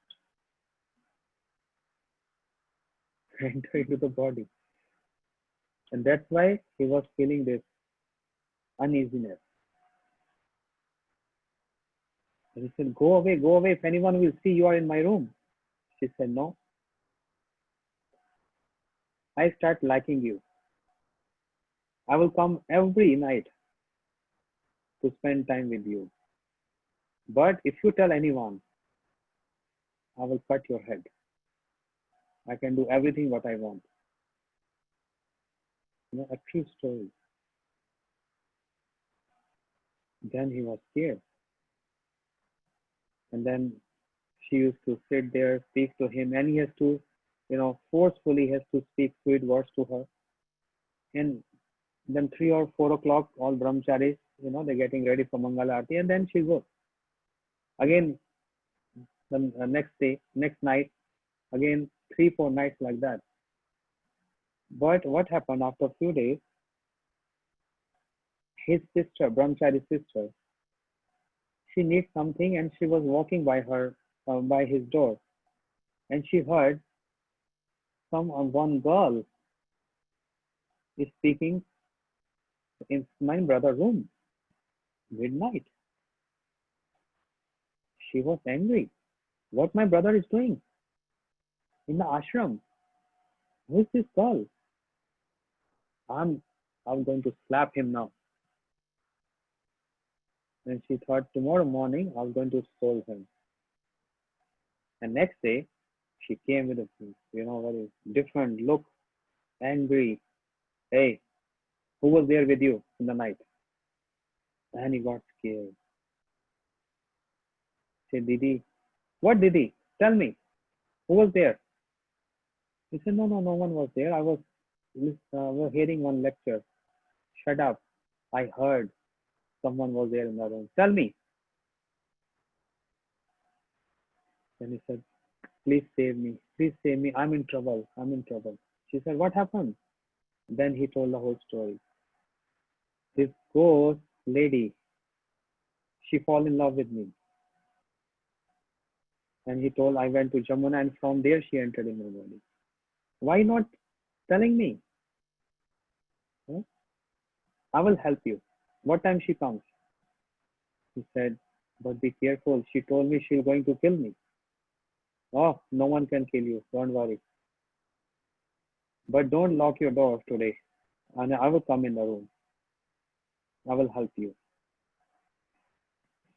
Enter into the body. And that's why he was feeling this uneasiness. And he said, go away, go away. If anyone will see you are in my room. She said, no. I start liking you. I will come every night to spend time with you. But if you tell anyone, I will cut your head. I can do everything what I want. A true story. Then he was scared. And then she used to sit there, speak to him, and he has to, forcefully has to speak sweet words to her. And then 3 or 4 o'clock, all brahmacharis, they're getting ready for Mangala Aarti, and then she goes. Again, the next night, again 3-4 nights like that. But what happened after a few days, his sister, brahmachari's sister, she needs something, and she was walking by his door, and she heard one girl is speaking in my brother's room, midnight. She was angry. What my brother is doing in the ashram? Who is this girl? I'm going to slap him now. And she thought, tomorrow morning I'm going to scold him. And next day, she came with a very different look, angry. Hey, who was there with you in the night? And he got scared. Said, Didi, what Didi? Tell me, who was there? He said, no one was there. I was hearing one lecture. Shut up. I heard someone was there in the room. Tell me. Then he said, please save me. Please save me. I'm in trouble. I'm in trouble. She said, what happened? Then he told the whole story. This ghost lady, she fall in love with me. And he told, I went to Jamuna, and from there she entered in my body. Why not telling me? Huh? I will help you. What time she comes? He said, but be careful. She told me she's going to kill me. Oh, no one can kill you. Don't worry. But don't lock your door today. And I will come in the room. I will help you.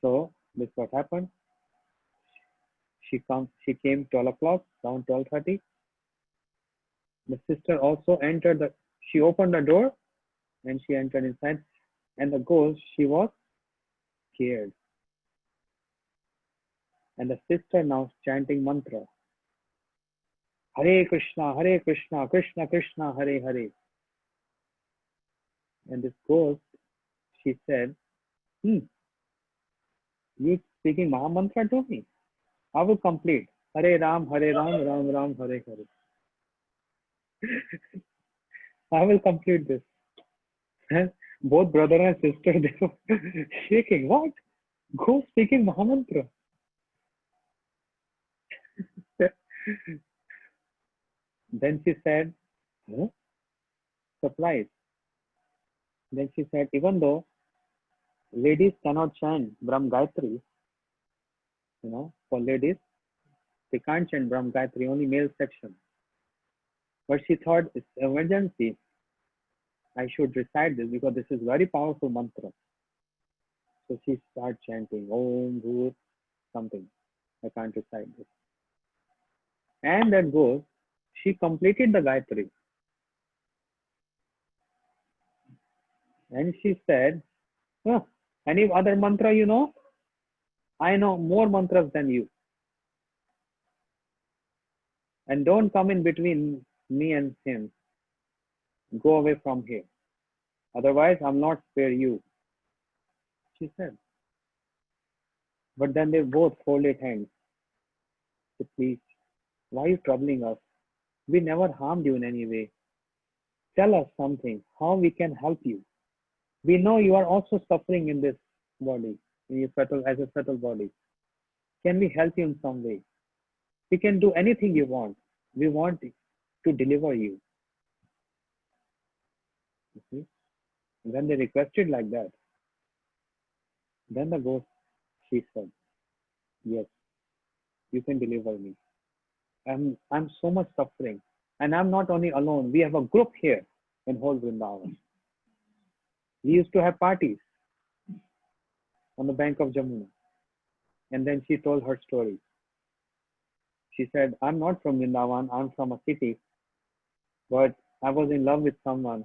So this what happened. She came 12 o'clock, around 12:30. The sister also entered she opened the door and she entered inside. And the ghost, she was scared. And the sister now chanting mantra. Hare Krishna, Krishna Krishna, Hare Hare. And this ghost she said, hmm, you speaking Mahamantra to me? I will complete. Hare Ram, Ram Ram, Hare Hare. I will complete this. And both brother and sister, they were shaking. What? Go speaking Mahamantra. Then she said, huh? Surprise. Then she said, even though ladies cannot chant Brahm Gayatri, for ladies, they can't chant Brahm Gayatri, only male section. But she thought it's emergency. I should recite this because this is very powerful mantra. So she started chanting Om Bhut something. I can't recite this. And that goes, she completed the Gayatri. And she said, oh, any other mantra you know? I know more mantras than you. And don't come in between me and him. Go away from here. Otherwise, I'll not spare you. She said. But then they both folded hands. So please, why are you troubling us? We never harmed you in any way. Tell us something, how we can help you. We know you are also suffering in this body, in your as a fetal body. Can we help you in some way? We can do anything you want. We want to deliver you. You see? When they requested like that, then the ghost, she said, yes, you can deliver me. I'm so much suffering. And I'm not only alone. We have a group here in whole Vrindavan. We used to have parties on the bank of Jamuna. And then she told her story. She said, I'm not from Vrindavan. I'm from a city. But I was in love with someone.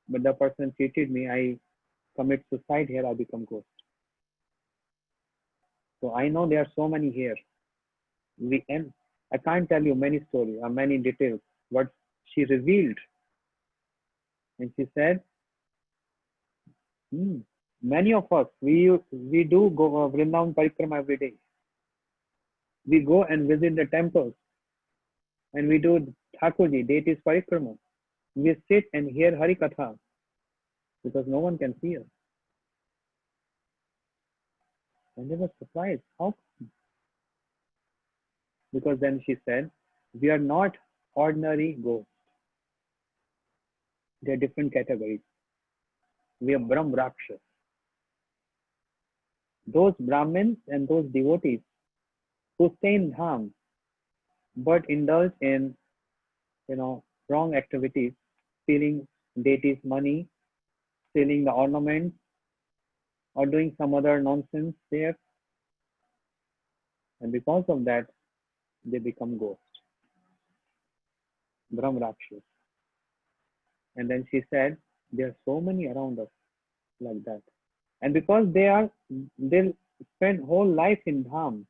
But the person cheated me. I commit suicide here. I become ghost. So I know there are so many here. And I can't tell you many stories or many details. But she revealed. And she said, many of us, we do go Vrindavan Parikrama every day. We go and visit the temples and we do Thakurji, deities Parikrama. We sit and hear Hari Katha because no one can see us. And they were surprised. How? Because then she said, we are not ordinary ghosts. They are different categories. We are Brahm Rakshas. Those Brahmins and those devotees who stay in Dham but indulge in, wrong activities, stealing deities' money, stealing the ornaments, or doing some other nonsense there. And because of that, they become ghosts, Brahm Rakshas. And then she said, there are so many around us like that. And because they'll spend whole life in Dham,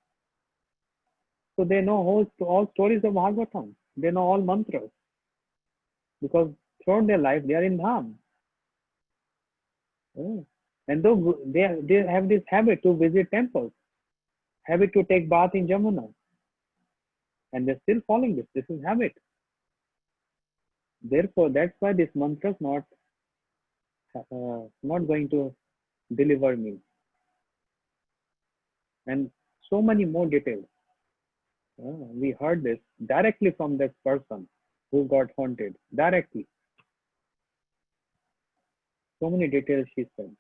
so they know all stories of Bhagavatam. They know all mantras. Because throughout their life, they are in Dham. Oh. And though they have this habit to visit temples, habit to take bath in Jamuna. And they're still following this. This is habit. Therefore, that's why this mantra is not going to deliver me. And so many more details. We heard this directly from that person who got haunted. Directly. So many details she said.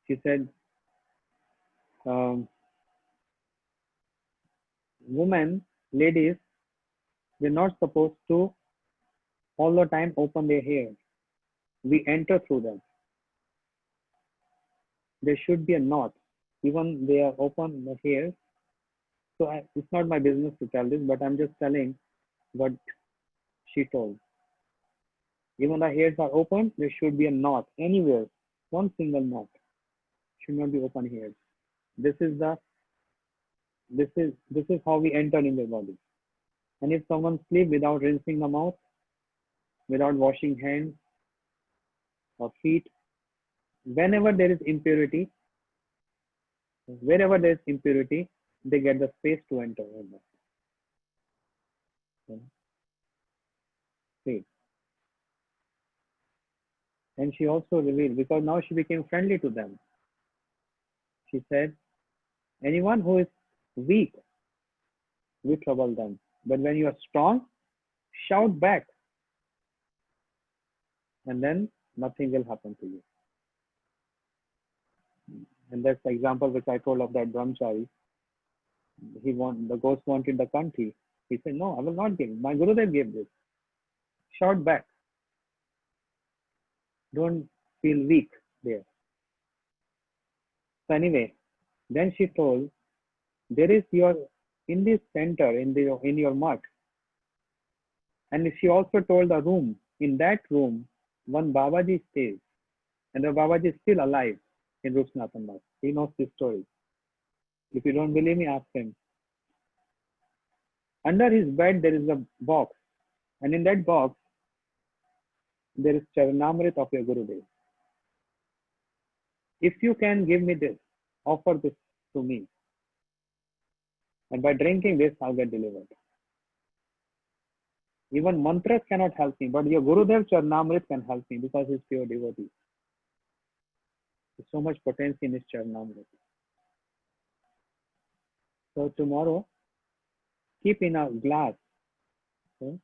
She said, women, ladies, they're not supposed to all the time open their hair. We enter through them. There should be a knot. Even they are open the hair. So it's not my business to tell this, but I'm just telling what she told. Even the hairs are open, there should be a knot anywhere. One single knot. Should not be open hairs. This is how we enter in the body. And if someone sleep without rinsing the mouth, without washing hands, or feet. Whenever there is impurity, wherever there is impurity, they get the space to enter in that. Feet. And she also revealed, because now she became friendly to them. She said, anyone who is weak, we trouble them. But when you are strong, shout back, and then nothing will happen to you. And that's the example which I told of that brahmachari. The ghost wanted the country. He said, no, I will not give. My Gurudev gave this. Shout back. Don't feel weak there. So anyway, then she told, there is in this center, in your mutt. And she also told the room, in that room, one Babaji stays. And the Babaji is still alive in Rushnathan Mutt. He knows this story. If you don't believe me, ask him. Under his bed, there is a box. And in that box, there is Charanamrit of your Gurudev. If you can give me this, offer this to me. And by drinking this, I'll get delivered. Even mantras cannot help me, but your Gurudev Charanamrit can help me because he's pure devotee. There's so much potency in his Charanamrit. So tomorrow, keep in a glass, okay,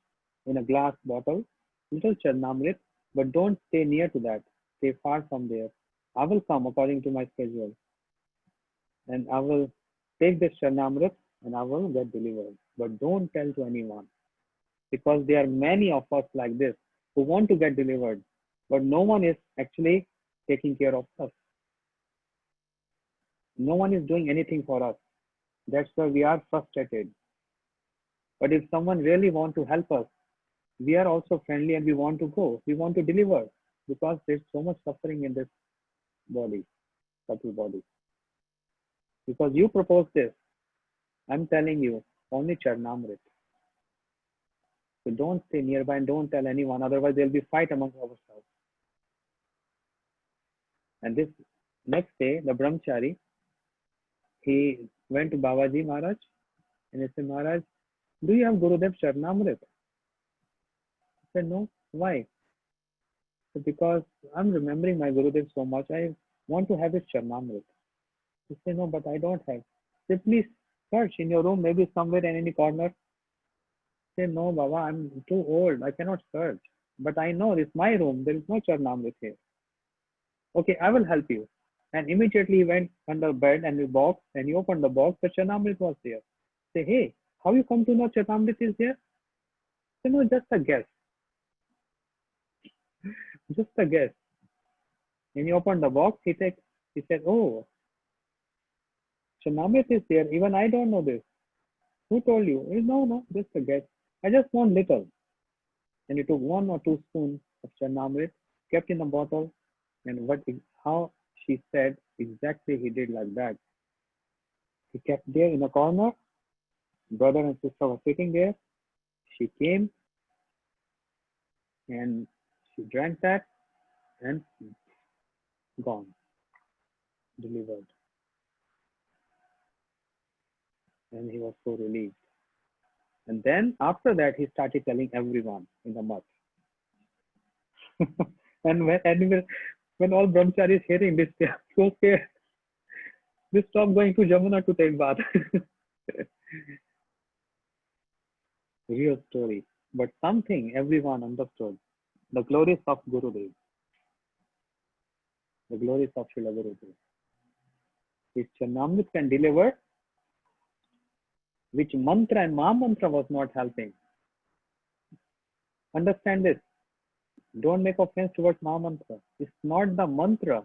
in a glass bottle, little Charanamrit, but don't stay near to that. Stay far from there. I will come according to my schedule. And I will take this Charanamrit and I will get delivered. But don't tell to anyone. Because there are many of us like this who want to get delivered. But no one is actually taking care of us. No one is doing anything for us. That's why we are frustrated. But if someone really wants to help us, we are also friendly and we want to go. We want to deliver because there's so much suffering in this body, subtle body. Because you propose this, I'm telling you, only Charanamrit. So don't stay nearby and don't tell anyone, otherwise there'll be fight among ourselves. And this next day, the brahmachari, he went to Babaji Maharaj and he said, Maharaj, do you have Gurudev Charanamrit? He said, no. Why? So because I'm remembering my Gurudev so much, I want to have his Charanamrit. He said, no, but I don't have. He said, please search in your room, maybe somewhere in any corner. He said, no, Baba, I'm too old. I cannot search. But I know it's my room. There is no Charanamrit here. Okay, I will help you. And immediately he went under bed and the box and he opened the box. The Charanamrit was there. Say, hey, how you come to know Charanamrit is there? Say, no, just a guess. Just a guess. And he opened the box. He said, oh, Charanamrit is there. Even I don't know this. Who told you? He said, no, just a guess. I just want little. And he took 1 or 2 spoons of Charanamrit, kept in a bottle, and how she said exactly he did like that. He kept there in a corner. Brother and sister were sitting there. She came and she drank that and gone, delivered. And he was so relieved. And then after that, he started telling everyone in the mutt. and when all brahmacharis hearing this, they are so scared. They stop going to Jamuna to take bath. Real story. But something everyone understood. The glories of Gurudev. The glories of Srila Gurudev. His Charanamrit can deliver, which mantra and Mahamantra was not helping. Understand this. Don't make offense towards Mahamantra. It's not the mantra.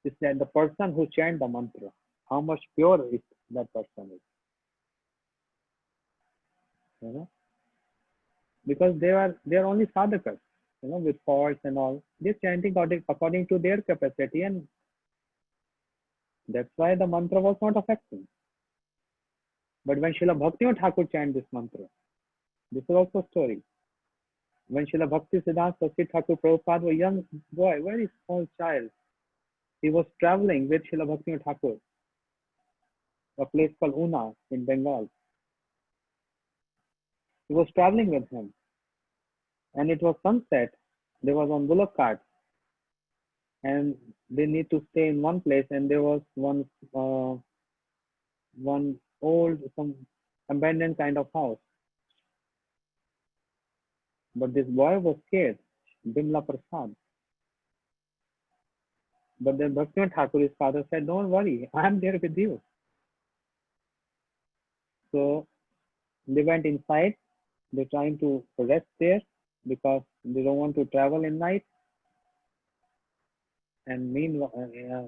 It's that the person who chant the mantra. How much pure is that person is. You know? Because they are only sadhakas, with faults and all. They're chanting according to their capacity, and that's why the mantra was not affecting. But when Srila Bhaktivinoda Thakur chant this mantra, this is also a story. When Srila Bhakti Siddhanta Saraswati Thakur Prabhupada was a young boy, very small child, he was traveling with Srila Bhakti Thakur, a place called Una in Bengal. He was traveling with him, and it was sunset. They was on bullock cart, and they need to stay in one place. And there was one old, some abandoned kind of house. But this boy was scared, Bimla Prasad. But then Bhaktivinoda Thakur, his father, said, "Don't worry, I am there with you." So they went inside. They're trying to rest there because they don't want to travel in night. And meanwhile,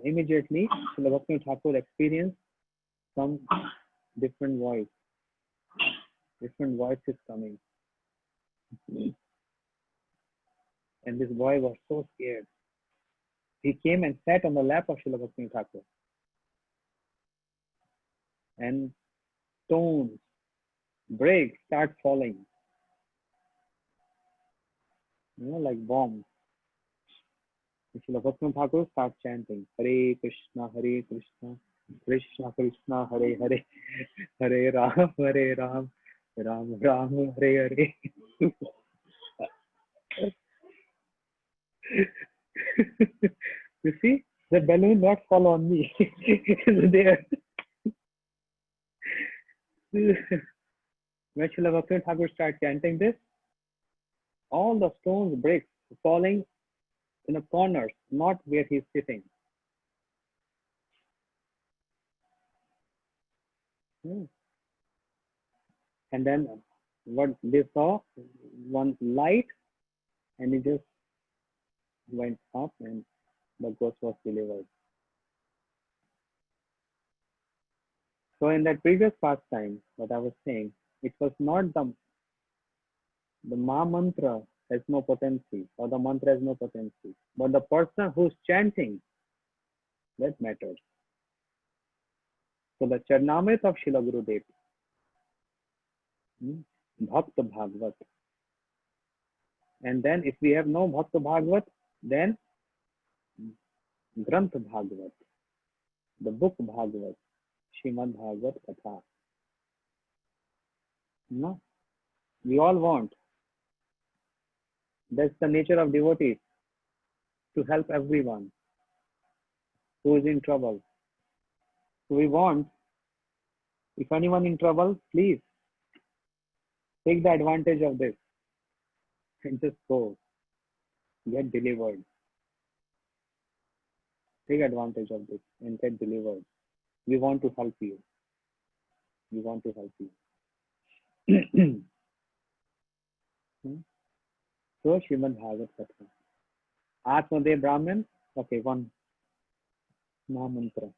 immediately, Srila Bhaktivinoda Thakur experienced some different voice. Different voices coming. And this boy was so scared. He came and sat on the lap of Srila Bhaktivinoda Thakur. And stones, bricks start falling. Like bombs. Srila Bhaktivinoda Thakur starts chanting, Hare Krishna, Krishna Krishna, Hare Hare, Hare Ram, Ram Ram, Hare Hare. You see, the balloon not fall on me. It's there. When Srila Bhaktivinoda Thakur starts chanting this, all the stones, bricks falling in the corners, not where he's sitting. And then what they saw, one light, and it just went up and the ghost was delivered. So in that previous pastime, what I was saying, it was not the Ma mantra has no potency or the mantra has no potency, but the person who's chanting, that matters. So the Charnamrit of Srila Gurudev, Bhakta Bhagavat. And then if we have no Bhakta Bhagavat, then Granth Bhagavat, the book Bhagavat, Srimad Bhagavat Katha. No, we all want. That's the nature of devotees, to help everyone who is in trouble. So we want, if anyone in trouble, please take the advantage of this and just go, get delivered. Take advantage of this and get delivered. We want to help you. We want to help you. So Srimad Bhagavat Katha. Atmadev Brahman. Okay, one Mahamantra.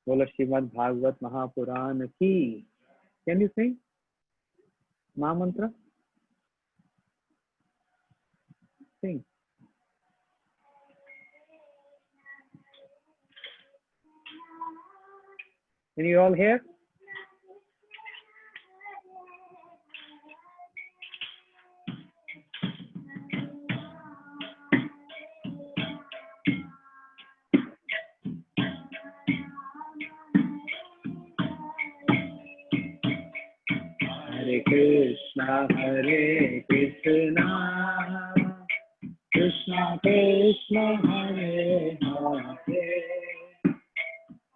Bola Srimad Bhagavat Mahapuran ki. Can you sing Mahamantra? Sing. Can you all hear? Hare Krishna, Krishna Krishna, Hare Hare,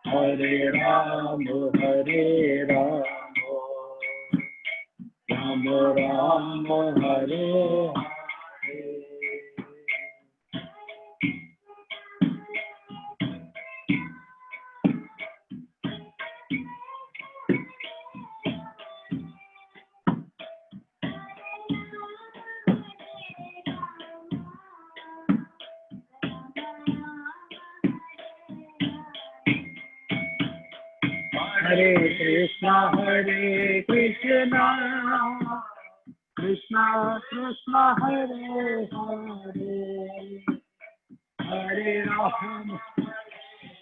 Hare Ram, Ram Ram, Hare Hare. Hare Krishna, Krishna Krishna, Hare Hare, Hare Ram,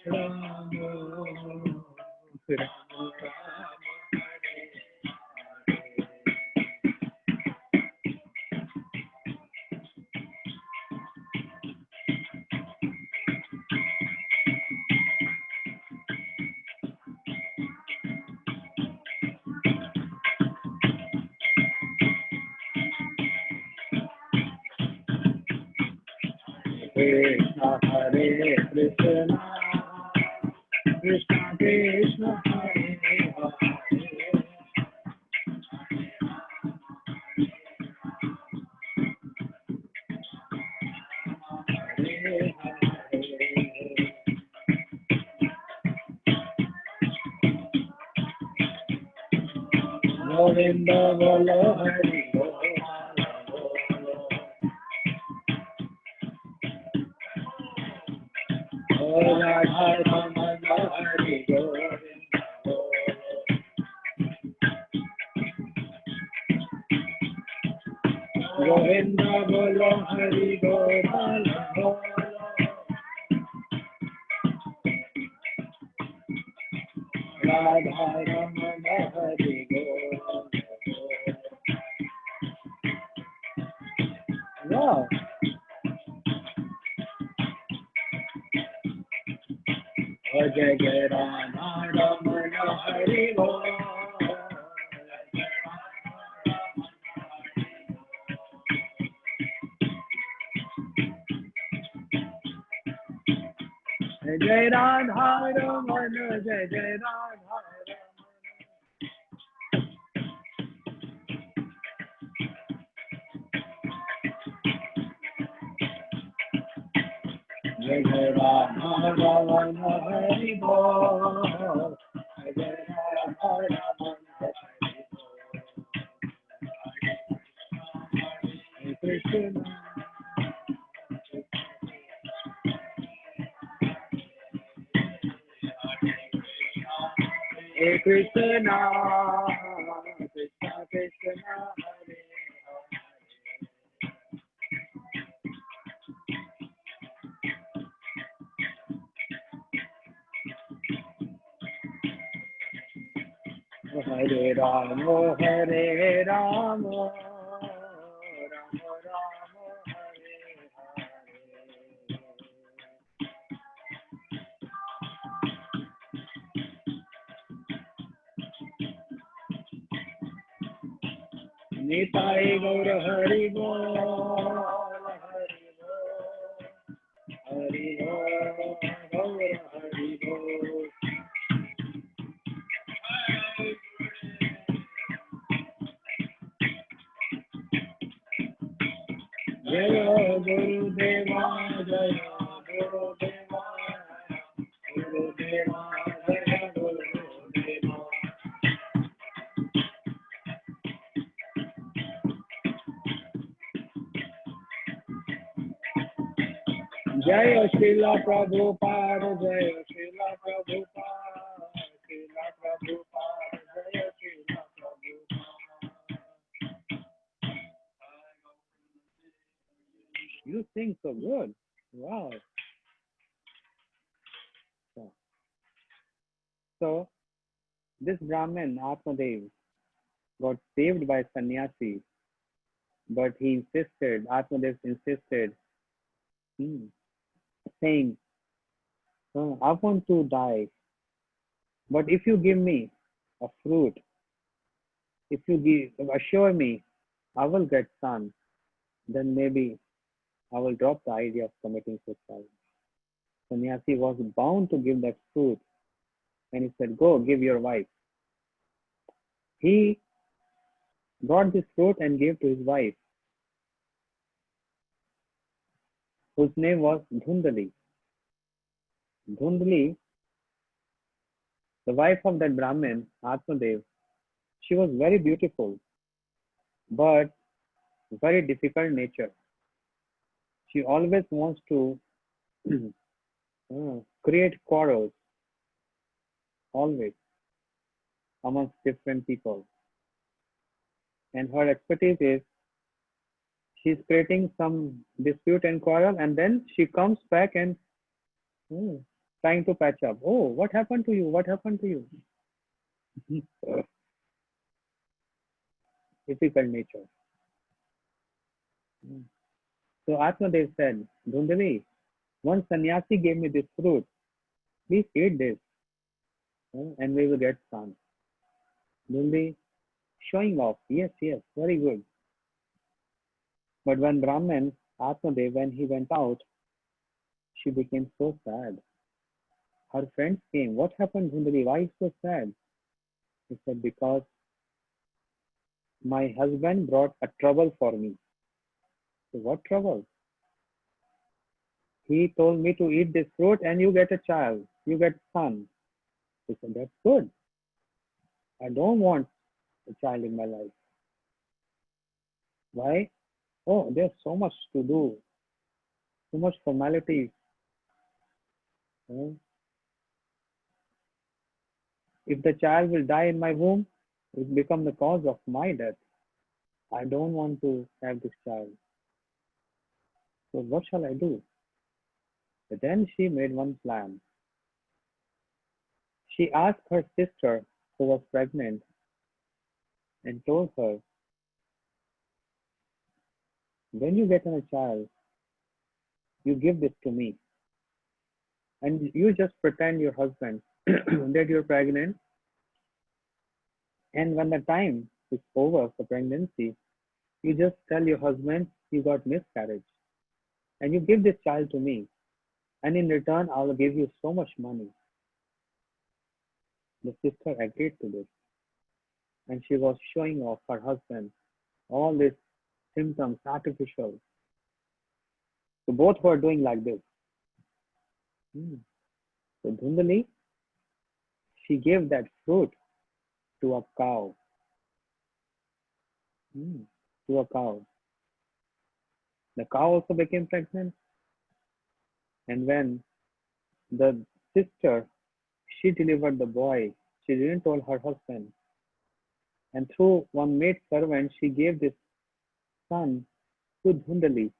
Ram Ram, Krishna Hare Krishna, Krishna Krishna Hare Hare, Govinda Bolo Hari Govinda Bolo, Radha Ramana Hari Govinda Bolo, Govinda Bolo Hari Govinda Bolo, Radha Ramana Hari Govinda Bolo. Wow. Jai Jai Radha Ramana Hari Bol. Jai Jai Radha Ramana, Jai Jai Radha Ramana. Jai Jai Radha Ramana Hari Bol. Jai Jai Radha Ramana Hari Bol. Krishna. Hare Krishna, Krishna Krishna, Hare Hare, Hare Rama, Hare Rama, Rama Rama, Hare Hare. Nitai Gaur Hari Bol, Hari Bol, Hari Bol, Gaur Hari Bol. Jaya Guru Deva, Jaya Guru Deva, Guru Deva, Jaya Guru Deva. Jaya Srila Prabhupada, Jaya Srila Prabhupada, Srila Prabhupada, Jaya Srila Prabhupada. You sing so good. Wow. So this Brahmin, Atmadev, got saved by sannyasi, but he insisted, Atmadev insisted, saying, "Oh, I want to die, but if you give me a fruit, if you assure me I will get son, then maybe I will drop the idea of committing suicide." Sannyasi was bound to give that fruit, and he said, "Go, give your wife." He brought this fruit and gave to his wife, whose name was Dhundali. Dhundali, the wife of that Brahmin, Atmadev, she was very beautiful, but very difficult nature. She always wants to create quarrels, always, amongst different people. And her expertise is she's creating some dispute and quarrel, and then she comes back and trying to patch up. Oh, what happened to you? What happened to you? Difficult nature. So Atmadev said, Dhundali, one sannyasi gave me this fruit. Please eat this, and we will get son. Dhundali, showing off. Yes, yes, very good. But when Brahman, Atmadev, when he went out, She became so sad. Her friends came. What happened, Dhundali? Why are you so sad? He said, because my husband brought a trouble for me. So what trouble? He told me to eat this fruit and you get a child. You get son. He said, that's good. I don't want a child in my life. Why? Oh, there's so much to do. So much formalities. You If the child will die in my womb, it will become the cause of my death. I don't want to have this child. So what shall I do? But then she made one plan. She asked her sister, who was pregnant, and told her, when you get a child, you give this to me. And you just pretend your husband that you're pregnant. And when the time is over for pregnancy, you just tell your husband you got miscarriage. And you give this child to me. And in return, I will give you so much money. The sister agreed to this. And she was showing off her husband all these symptoms, artificial. So both were doing like this. So Dhundali, she gave that fruit to a cow. To a cow. The cow also became pregnant. And when the sister, she delivered the boy, she didn't tell her husband. And through one maid servant, she gave this son to Dhundali.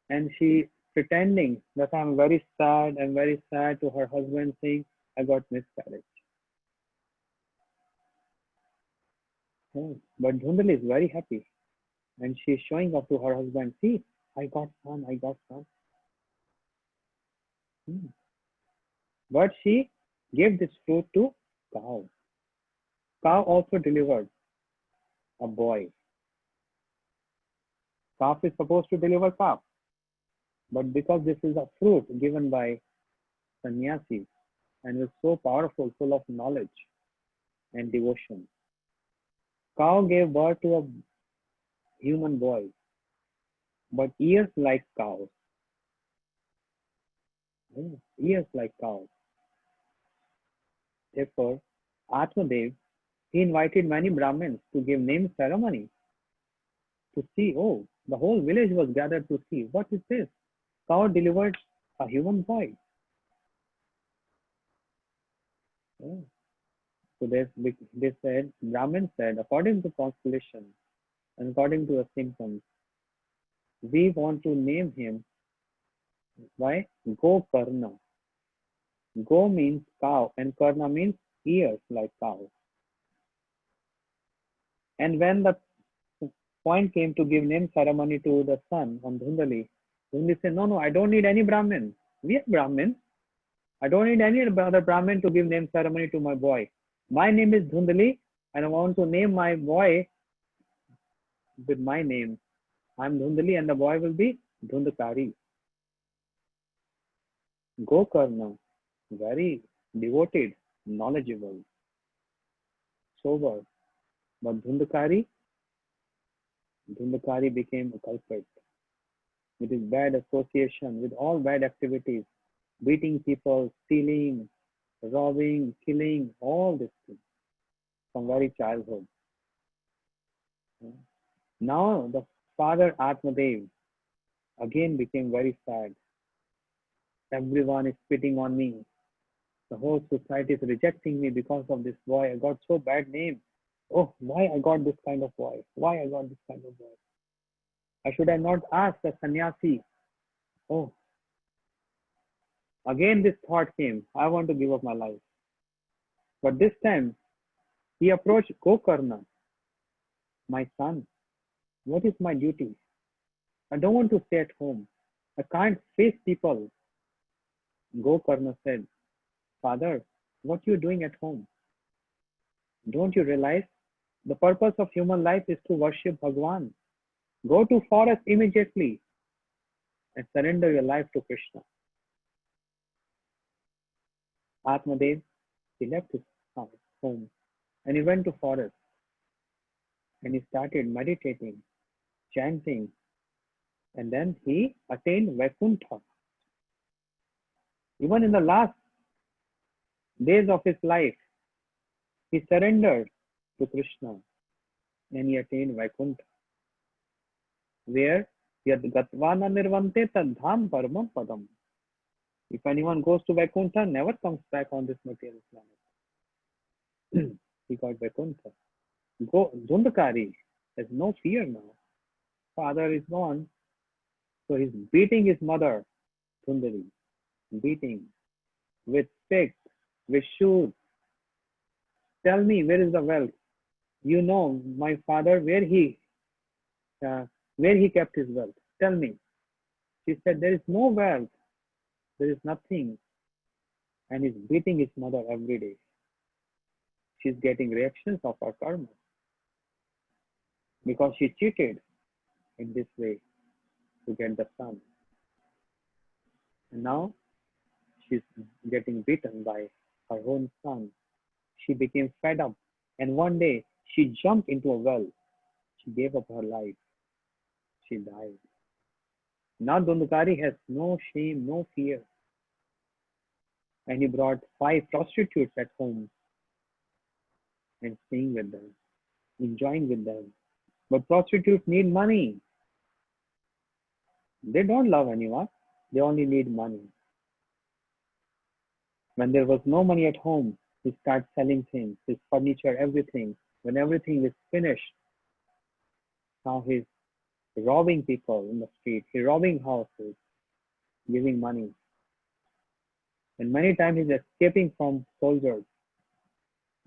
And she pretending that I'm very sad to her husband, saying, I got miscarriage. But Dhundali is very happy. And she's showing off to her husband, see, I got son, I got son. But she gave this fruit to cow. Cow also delivered a boy. Calf is supposed to deliver calf. But because this is a fruit given by sannyasi and is so powerful, full of knowledge and devotion, cow gave birth to a human boy, but ears like cows. Ears like cows. Therefore, Atmadev, he invited many Brahmins to give name ceremony to see. Oh, the whole village was gathered to see. What is this? Cow delivered a human boy. Oh. So they said, Brahmin said, according to constellation and according to the symptoms, we want to name him. Why? Go Karna. Go means cow and Karna means ears like cow. And when the point came to give name ceremony to the son on Dhundali, Dhundali said, no, I don't need any Brahmin. We are Brahmin. I don't need any other Brahmin to give name ceremony to my boy. My name is Dhundali and I want to name my boy with my name. I'm Dhundali and the boy will be Dhundakari. Gokarna, very devoted, knowledgeable, sober. But Dhundakari became a culprit with his bad association, with all bad activities, beating people, stealing, robbing, killing, all these things from very childhood. Now the father Atmadev again became very sad. Everyone is spitting on me. The whole society is rejecting me because of this boy. I got so bad name. Oh, why I got this kind of boy? Why I got this kind of boy? I should have not asked the sannyasi. Oh, again this thought came. I want to give up my life. But this time, he approached Gokarna. My son, what is my duty? I don't want to stay at home. I can't face people. Gokarna said, Father, what are you doing at home? Don't you realize the purpose of human life is to worship Bhagwan? Go to forest immediately and surrender your life to Krishna. Atmadev, he left his home and he went to forest and he started meditating, chanting, and then he attained Vaikuntha. Even in the last days of his life, he surrendered to Krishna and he attained Vaikuntha, where Yad Gatvana Nirvante Tadham Paramam Padam. If anyone goes to Vaikuntha, never comes back on this material planet. He got Vaikuntha. Go, Dhundakari has no fear now. Father is gone, so he's beating his mother, Sundari, beating with sticks, with shoes. Tell me, where is the wealth? You know, my father, uh, where he kept his wealth. Tell me. She said, there is no wealth. There is nothing. And he's beating his mother every day. She's getting reactions of her karma because she cheated in this way to get the son. And now she's getting beaten by her own son. She became fed up. And one day she jumped into a well. She gave up her life. She died. Now Dhundakari has no shame, no fear. And he brought 5 prostitutes at home and staying with them, enjoying with them. But prostitutes need money. They don't love anyone. They only need money. When there was no money at home, he started selling things, his furniture, everything. When everything is finished, now he's robbing people in the street. He's robbing houses, giving money. And many times he's escaping from soldiers.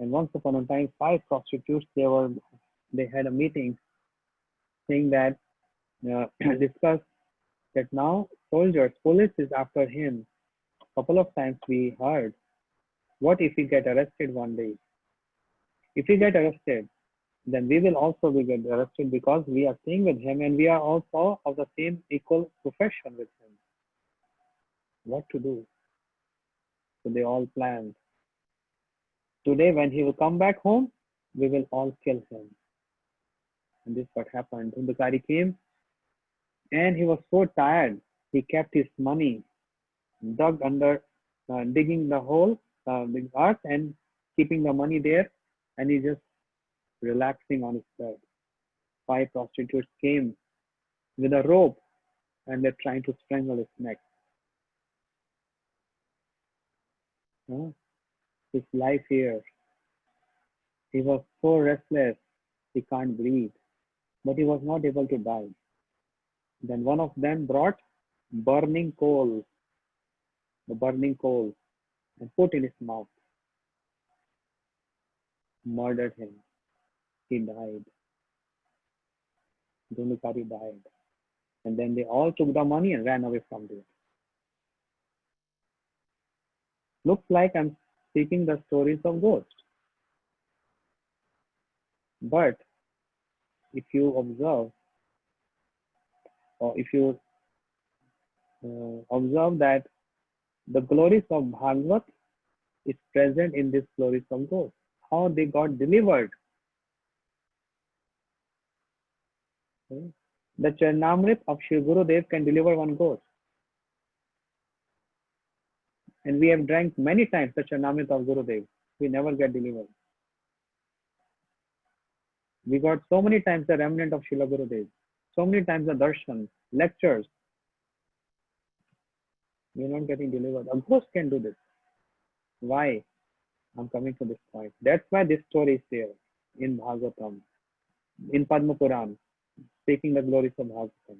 And once upon a time, 5 prostitutes, they had a meeting saying that, discussed that now soldiers, police is after him. Couple of times we heard, what if we get arrested one day? If we get arrested, then we will also be get arrested because we are staying with him and we are also of the same equal profession with him. What to do? So they all planned. Today, when he will come back home, we will all kill him. And this is what happened. Dhundakari came and he was so tired. He kept his money dug under, digging the hole, the earth and keeping the money there. And he just relaxing on his bed. 5 prostitutes came with a rope and they're trying to strangle his neck. His life here. He was so restless, he can't breathe, but he was not able to die. Then one of them brought burning coal, and put in his mouth, murdered him. He died. Dhundakari died. And then they all took the money and ran away from there. Looks like I'm speaking the stories of ghosts. But if you observe, or if you observe that the glories of Bhagavat is present in these glories of ghosts, how they got delivered. Okay. The Charnamrit of Shri Gurudev can deliver one ghost. And we have drank many times the Charnamrit of Gurudev. We never get delivered. We got so many times the remnant of Srila Gurudev. So many times the darshan, lectures. We are not getting delivered. A ghost can do this. Why? I'm coming to this point. That's why this story is there in Bhagavatam, in Padma Puran, speaking the glories of Bhagavatam.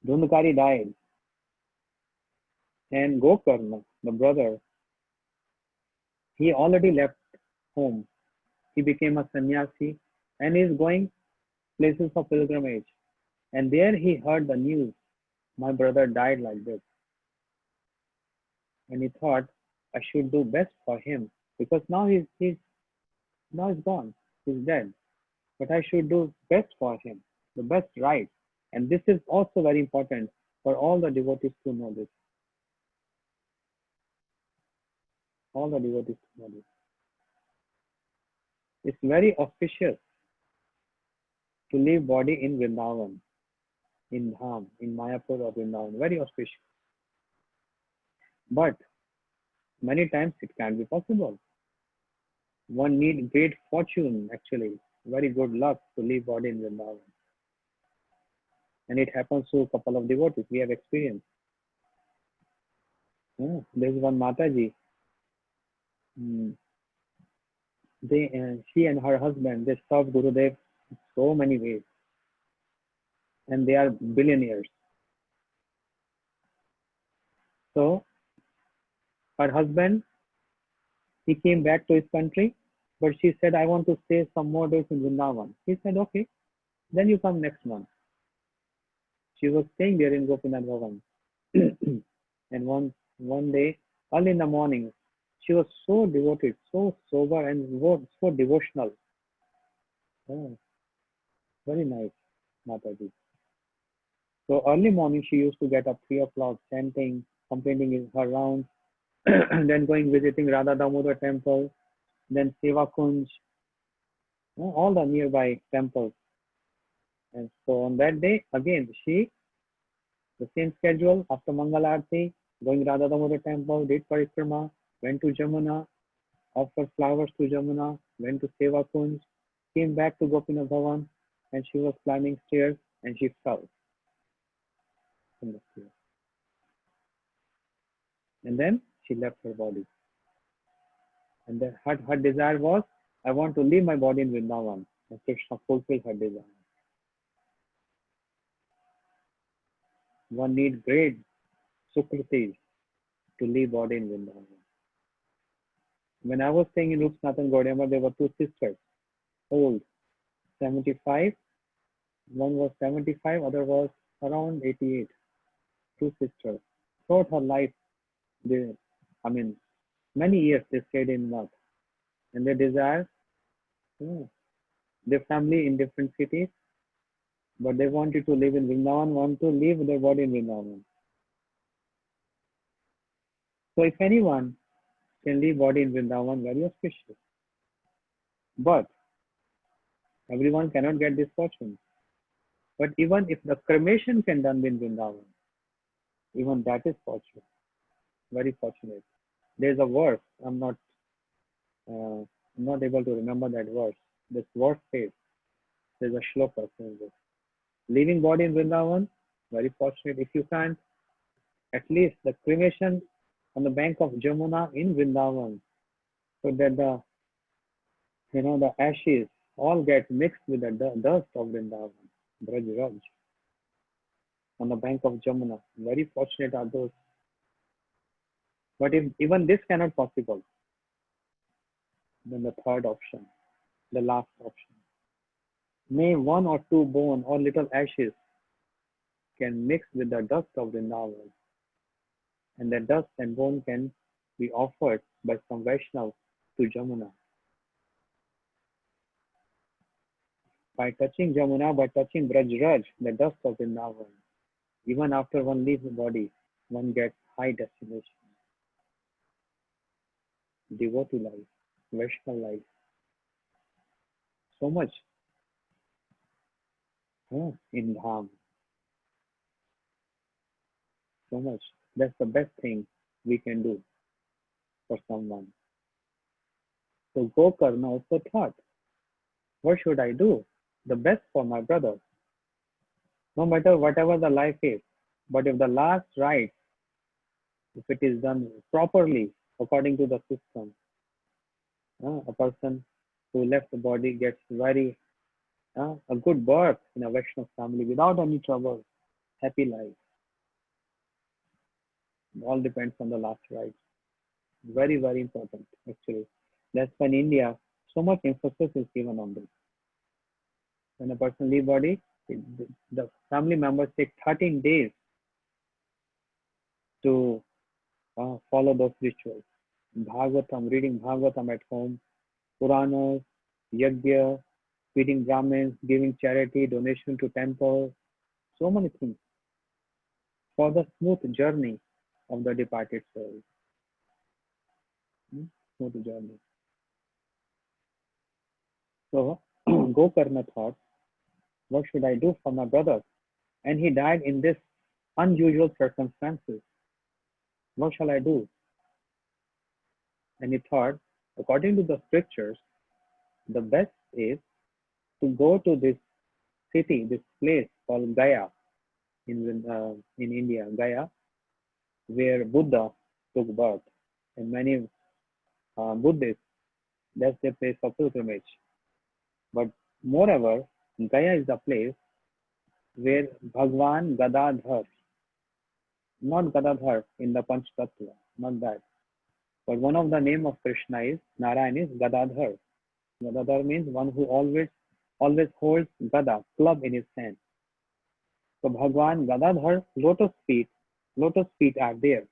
Dhundakari died. And Gokarna, the brother, he already left home. He became a sannyasi and is going places of pilgrimage. And there he heard the news, my brother died like this. And he thought, I should do best for him because now he's gone. He's dead. But I should do best for him, the best right. And this is also very important for all the devotees to know this. All the devotees to body. It's very auspicious to leave body in Vrindavan, in Dham, in Mayapur or Vrindavan. Very auspicious. But many times it can't be possible. One need great fortune, actually, very good luck to leave body in Vrindavan. And it happens to a couple of devotees. We have experienced. There's one Mataji. She and her husband, they serve Gurudev in so many ways. And they are billionaires. So her husband, he came back to his country, but she said, I want to stay some more days in Vrindavan. He said, okay, then you come next month. She was staying there in Gopinath Bhavan. And one day, early in the morning, she was so devoted, so sober and so devotional. Oh, very nice, Mataji. So early morning, she used to get up 3 o'clock, chanting, completing her rounds, then going visiting Radha Damodar temple, then Seva Kunj, all the nearby temples. And so on that day, again, the same schedule, after Mangala Aarti, going Radha Damodar temple, did Parikrama, went to Jamuna, offered flowers to Jamuna, went to Seva Kunj, came back to Gopinath Bhavan, and she was climbing stairs and she fell from the stairs. And then she left her body. And then her desire was, I want to leave my body in Vrindavan. And Krishna fulfilled her desire. One needs great sukritis to leave body in Vrindavan. When I was staying in Rupsnathan Gaudiyama, there were two sisters, old, 75. One was 75, other was around 88. Two sisters. Throughout her life, many years they stayed in Math. And their desire, their family in different cities, but they wanted to live in Vrindavan, want to leave their body in Vrindavan. So if anyone can leave body in Vrindavan, very auspicious. But everyone cannot get this fortune. But even if the cremation can done in Vrindavan, even that is fortunate, very fortunate. There's a verse, I'm not able to remember that verse. This verse says, there's a shloka saying this. Leaving body in Vrindavan, very fortunate. If you can't, at least the cremation on the bank of Jamuna in Vrindavan, so that the ashes all get mixed with the dust of Vrindavan, Braj Raj, on the bank of Jamuna. Very fortunate are those. But if even this cannot possible, then the third option, the last option. May one or two bone or little ashes can mix with the dust of Vrindavan, and the dust and bone can be offered by some Vaishnav to Jamuna. By touching Jamuna, by touching Braj Raj, the dust of Vrindavan, even after one leaves the body, one gets high destination. Devotee life, Vaishnav life. So much in Dham. So much. That's the best thing we can do for someone. So Gokarna also thought, what should I do? The best for my brother. No matter whatever the life is, but if the last rite, if it is done properly according to the system, a person who left the body gets a good birth in a Vaishnava family without any trouble, happy life. It all depends on the last rite. Very, very important, actually. That's why in India, so much emphasis is given on this. When a person leaves body, the family members take 13 days to follow those rituals. Bhagavatam, reading Bhagavatam at home, Puranas, Yajna, feeding Brahmins, giving charity, donation to temples, so many things for the smooth journey of the departed soul. smooth journey. So Gokarna thought, what should I do for my brother? And he died in this unusual circumstances. What shall I do? And he thought, according to the scriptures, the best is to go to this city, this place called Gaya in India, Gaya, where Buddha took birth. And many Buddhists, that's their place of pilgrimage. But moreover, Gaya is the place where Bhagwan Gadadhar, not Gadadhar in the Panch Tattva, not that. But one of the name of Krishna is Narayan is Gadadhar. Gadadhar means one who always holds Gada, club in his hand. So Bhagwan Gadadhar lotus feet are there.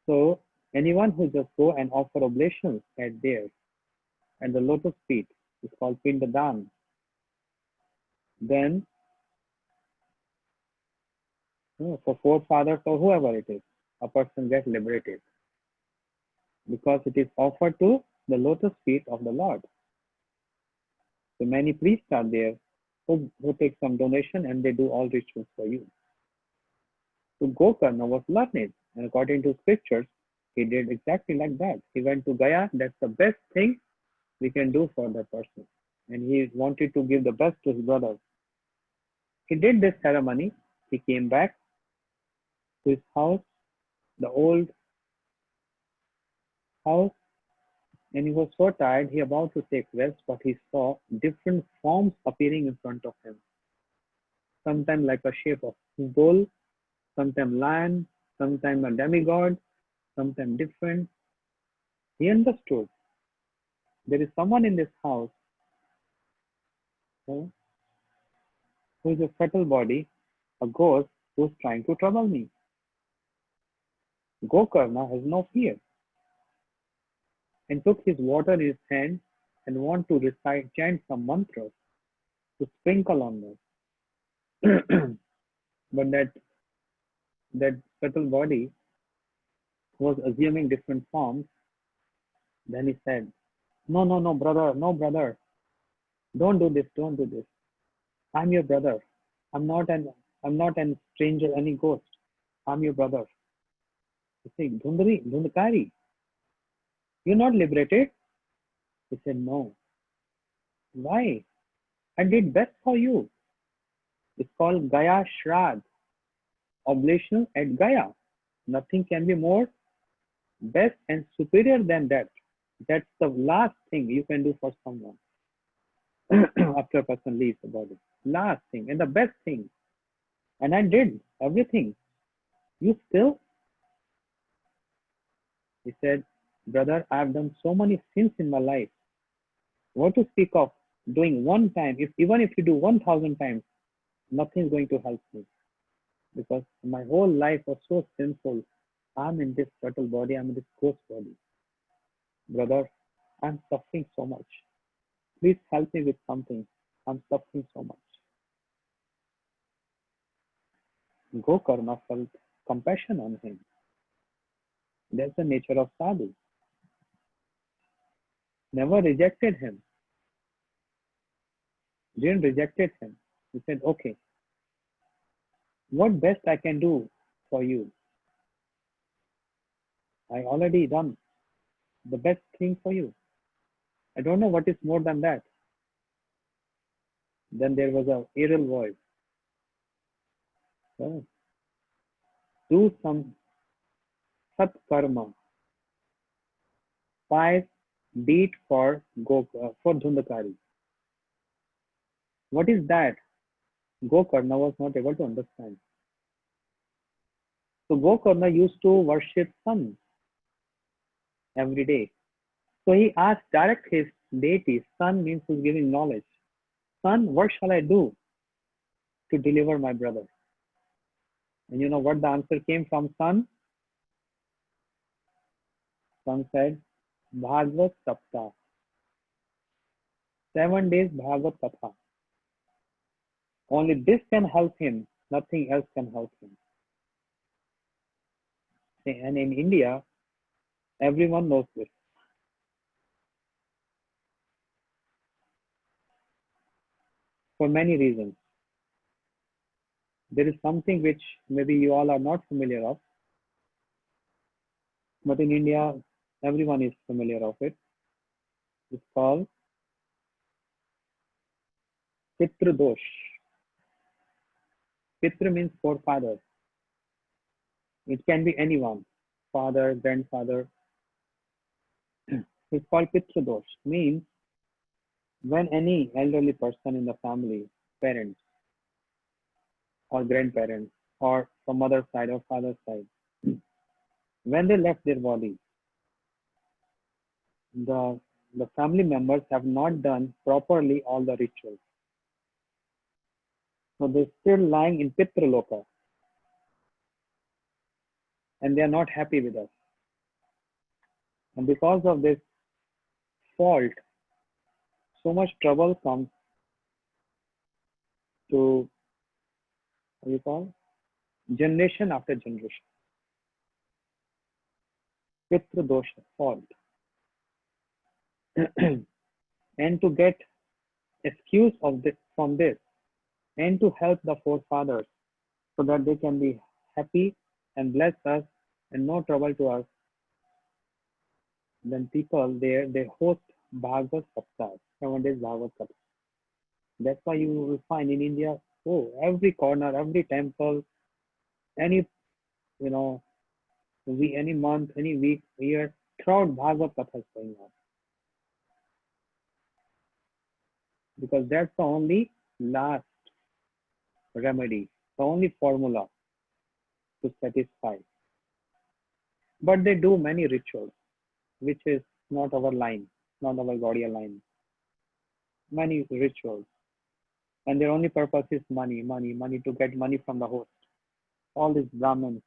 So anyone who just go and offer oblations at there, and the lotus feet is called Pindadan, then for forefathers or whoever it is, a person gets liberated because it is offered to the lotus feet of the Lord. So many priests are there who take some donation and they do all rituals for you. So Gokarna was learned, and according to scriptures, he did exactly like that. He went to Gaya. That's the best thing we can do for that person. And he wanted to give the best to his brother. He did this ceremony. He came back to his house, the old house, and he was so tired, he about to take rest, but he saw different forms appearing in front of him. Sometimes like a shape of bull, sometimes lion, sometimes a demigod, sometimes different. He understood there is someone in this house who is a subtle body, a ghost who is trying to trouble me. Gokarna has no fear and took his water in his hand and want to chant some mantras to sprinkle on them. But that subtle body was assuming different forms. Then he said, no, no, no, brother, no, brother. Don't do this, don't do this. I'm your brother. I'm not an stranger, any ghost. I'm your brother. He said, Dhundakari, you're not liberated? He said, no. Why? I did best for you. It's called Gaya Shrad, oblation at Gaya. Nothing can be more best and superior than that. That's the last thing you can do for someone after a person leaves the body. Last thing and the best thing. And I did everything. You still? He said, brother, I've done so many sins in my life. What to speak of doing one time? Even if you do 1,000 times, nothing is going to help me. Because my whole life was so sinful. I'm in this subtle body, I'm in this ghost body. Brother, I'm suffering so much. Please help me with something. I'm suffering so much. Gokarna felt compassion on him. That's the nature of sadhu. Never rejected him. Didn't rejected him. He said, okay, what best I can do for you? I already done the best thing for you. I don't know what is more than that. Then there was a aerial voice. Oh, do some sat karma, pious deed for Dhundakari. What is that? Gokarna was not able to understand. So Gokarna used to worship sun every day. So he asked direct his deity. Sun means who's giving knowledge. Sun, what shall I do to deliver my brother? And you know what the answer came from Sun? Sun said, Bhagavat Saptah. 7 days Bhagavat Katha. Only this can help him. Nothing else can help him. And in India, Everyone knows this. For many reasons. There is something which maybe you all are not familiar of, but in India, everyone is familiar of it. It's called Pitra Dosh. Pitra means forefather. It can be anyone, father, grandfather. It's called Pitra Dosh. Means when any elderly person in the family, parents or grandparents, or from mother's side or father's side, when they left their body, the the family members have not done properly all the rituals. So they're still lying in Pitra Loka and they are not happy with us. And because of this fault, so much trouble comes to, what do you call, generation after generation. Pitra dosha, fault. And to get excuse of this from this and to help the forefathers so that they can be happy and bless us and no trouble to us, then people there they host Bhagavat Saptah, 7 days Bhagavat Saptah. That's why you will find in India, oh, every corner, every temple, any any month, any week, year, throughout Bhagavat Katha is going on. Because that's the only last remedy, the only formula to satisfy. But they do many rituals, which is not our line, not our Gaudiya line. Many rituals. And their only purpose is money, money, money, to get money from the host. All these Brahmins.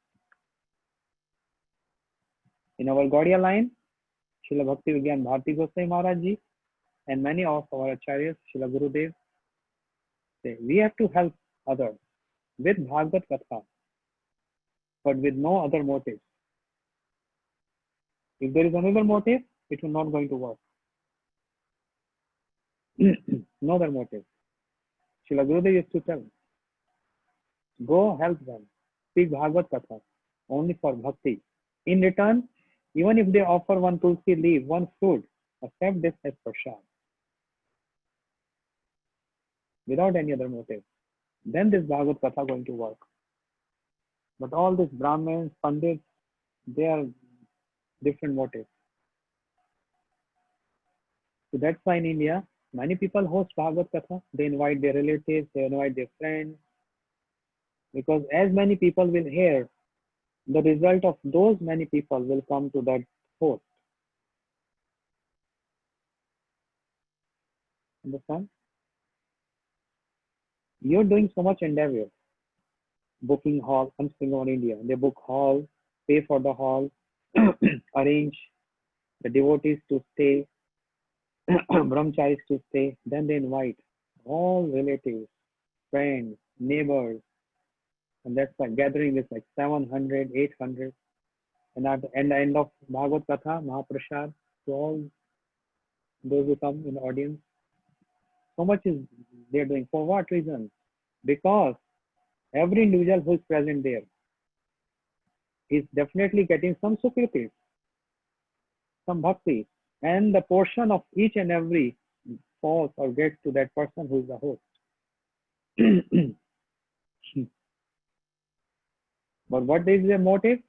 In our Gaudiya line, Srila Bhakti Vigyan Bharti Goswami Maharaj Ji and many of our acharyas, Srila Gurudev, say we have to help others with Bhagavad Katha, but with no other motive. If there is another motive, it will not going to work. No other motive. Srila Gurudev used to tell, go help them, speak Bhagavad Katha, only for bhakti. In return, even if they offer one tulsi leaf, one fruit, accept this as prasad, without any other motive. Then this Bhagavad Katha going to work. But all these Brahmins, Pandits, they are different motives. So that's why in India, many people host Bhagavad Katha. They invite their relatives, they invite their friends. Because as many people will hear, the result of those many people will come to that host. Understand? You're doing so much endeavor. Booking hall, I'm speaking about India. They book hall, pay for the hall, arrange the devotees to stay, brahmacharis to stay. Then they invite all relatives, friends, neighbors. And that's why gathering is like 700, 800. And at the end of Bhagavad Katha, Mahaprasad, to all those who come in the audience, so much is they're doing. For what reason? Because every individual who is present there is definitely getting some sukriti, some bhakti, and the portion of each and every falls or gets to that person who is the host. But what is the motive?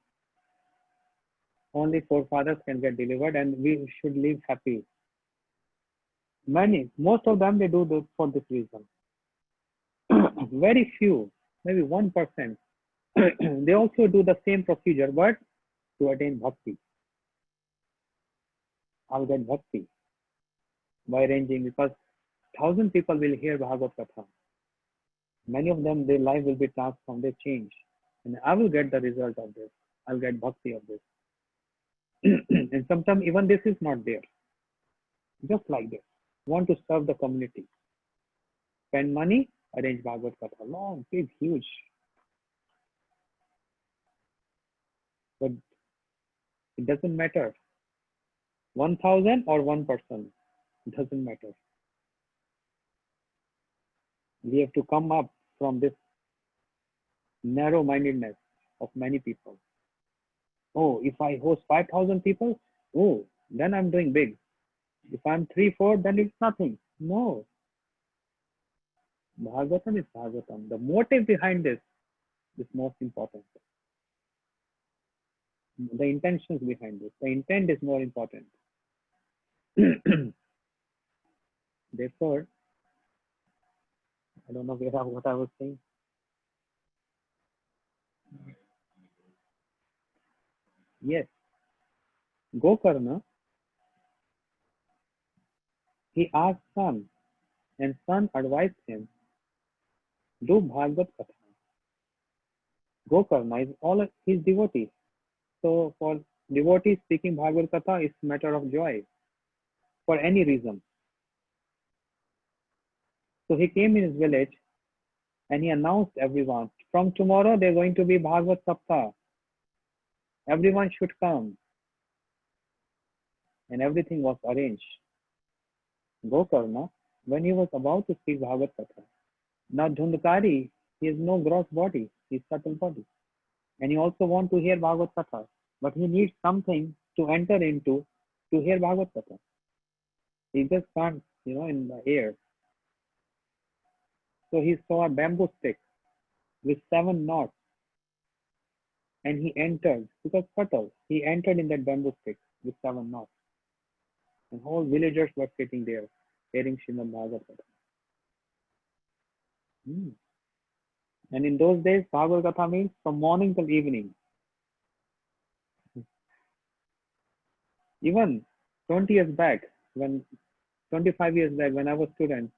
Only forefathers can get delivered and we should live happy. Most of them, they do this for this reason. Very few, maybe 1%, they also do the same procedure, but to attain bhakti. I'll get bhakti by arranging, because 1,000 people will hear Bhagavad Katha. Many of them, their life will be transformed, they change. And I will get the result of this. I'll get bhakti of this. And sometimes even this is not there. Just like this. Want to serve the community. Spend money, arrange Bhagavad Katha. Long, big, huge. But it doesn't matter. 1,000 or one person, doesn't matter. We have to come up from this narrow-mindedness of many people. Oh, if I host 5,000 people, oh, then I'm doing big. If I'm 3, 4, then it's nothing. No. Bhagavatam is Bhagavatam. The motive behind this is most important. The intentions behind this. The intent is more important. Therefore, I don't know what I was saying. Yes, Gokarna, he asked son, and son advised him, do Bhagavad Katha. Gokarna is all his devotee. So for devotees speaking Bhagavad Katha is a matter of joy for any reason. So he came in his village and he announced everyone, from tomorrow they're going to be Bhagavat Saptah. Everyone should come. And everything was arranged. Gokarna, when he was about to speak Bhagavad Katha, now Dhundkari, he has no gross body, his subtle body. And he also wants to hear Bhagavad Katha, but he needs something to enter into to hear Bhagavad Katha. He just can't, in the air. So he saw a bamboo stick with 7 knots and he entered, because subtle, he entered in that bamboo stick with 7 knots. And whole villagers were sitting there hearing Srimad Bhagavat Katha. And in those days, Bhagavad Katha means from morning till evening. Even 20 years back, 25 years back, when I was a student,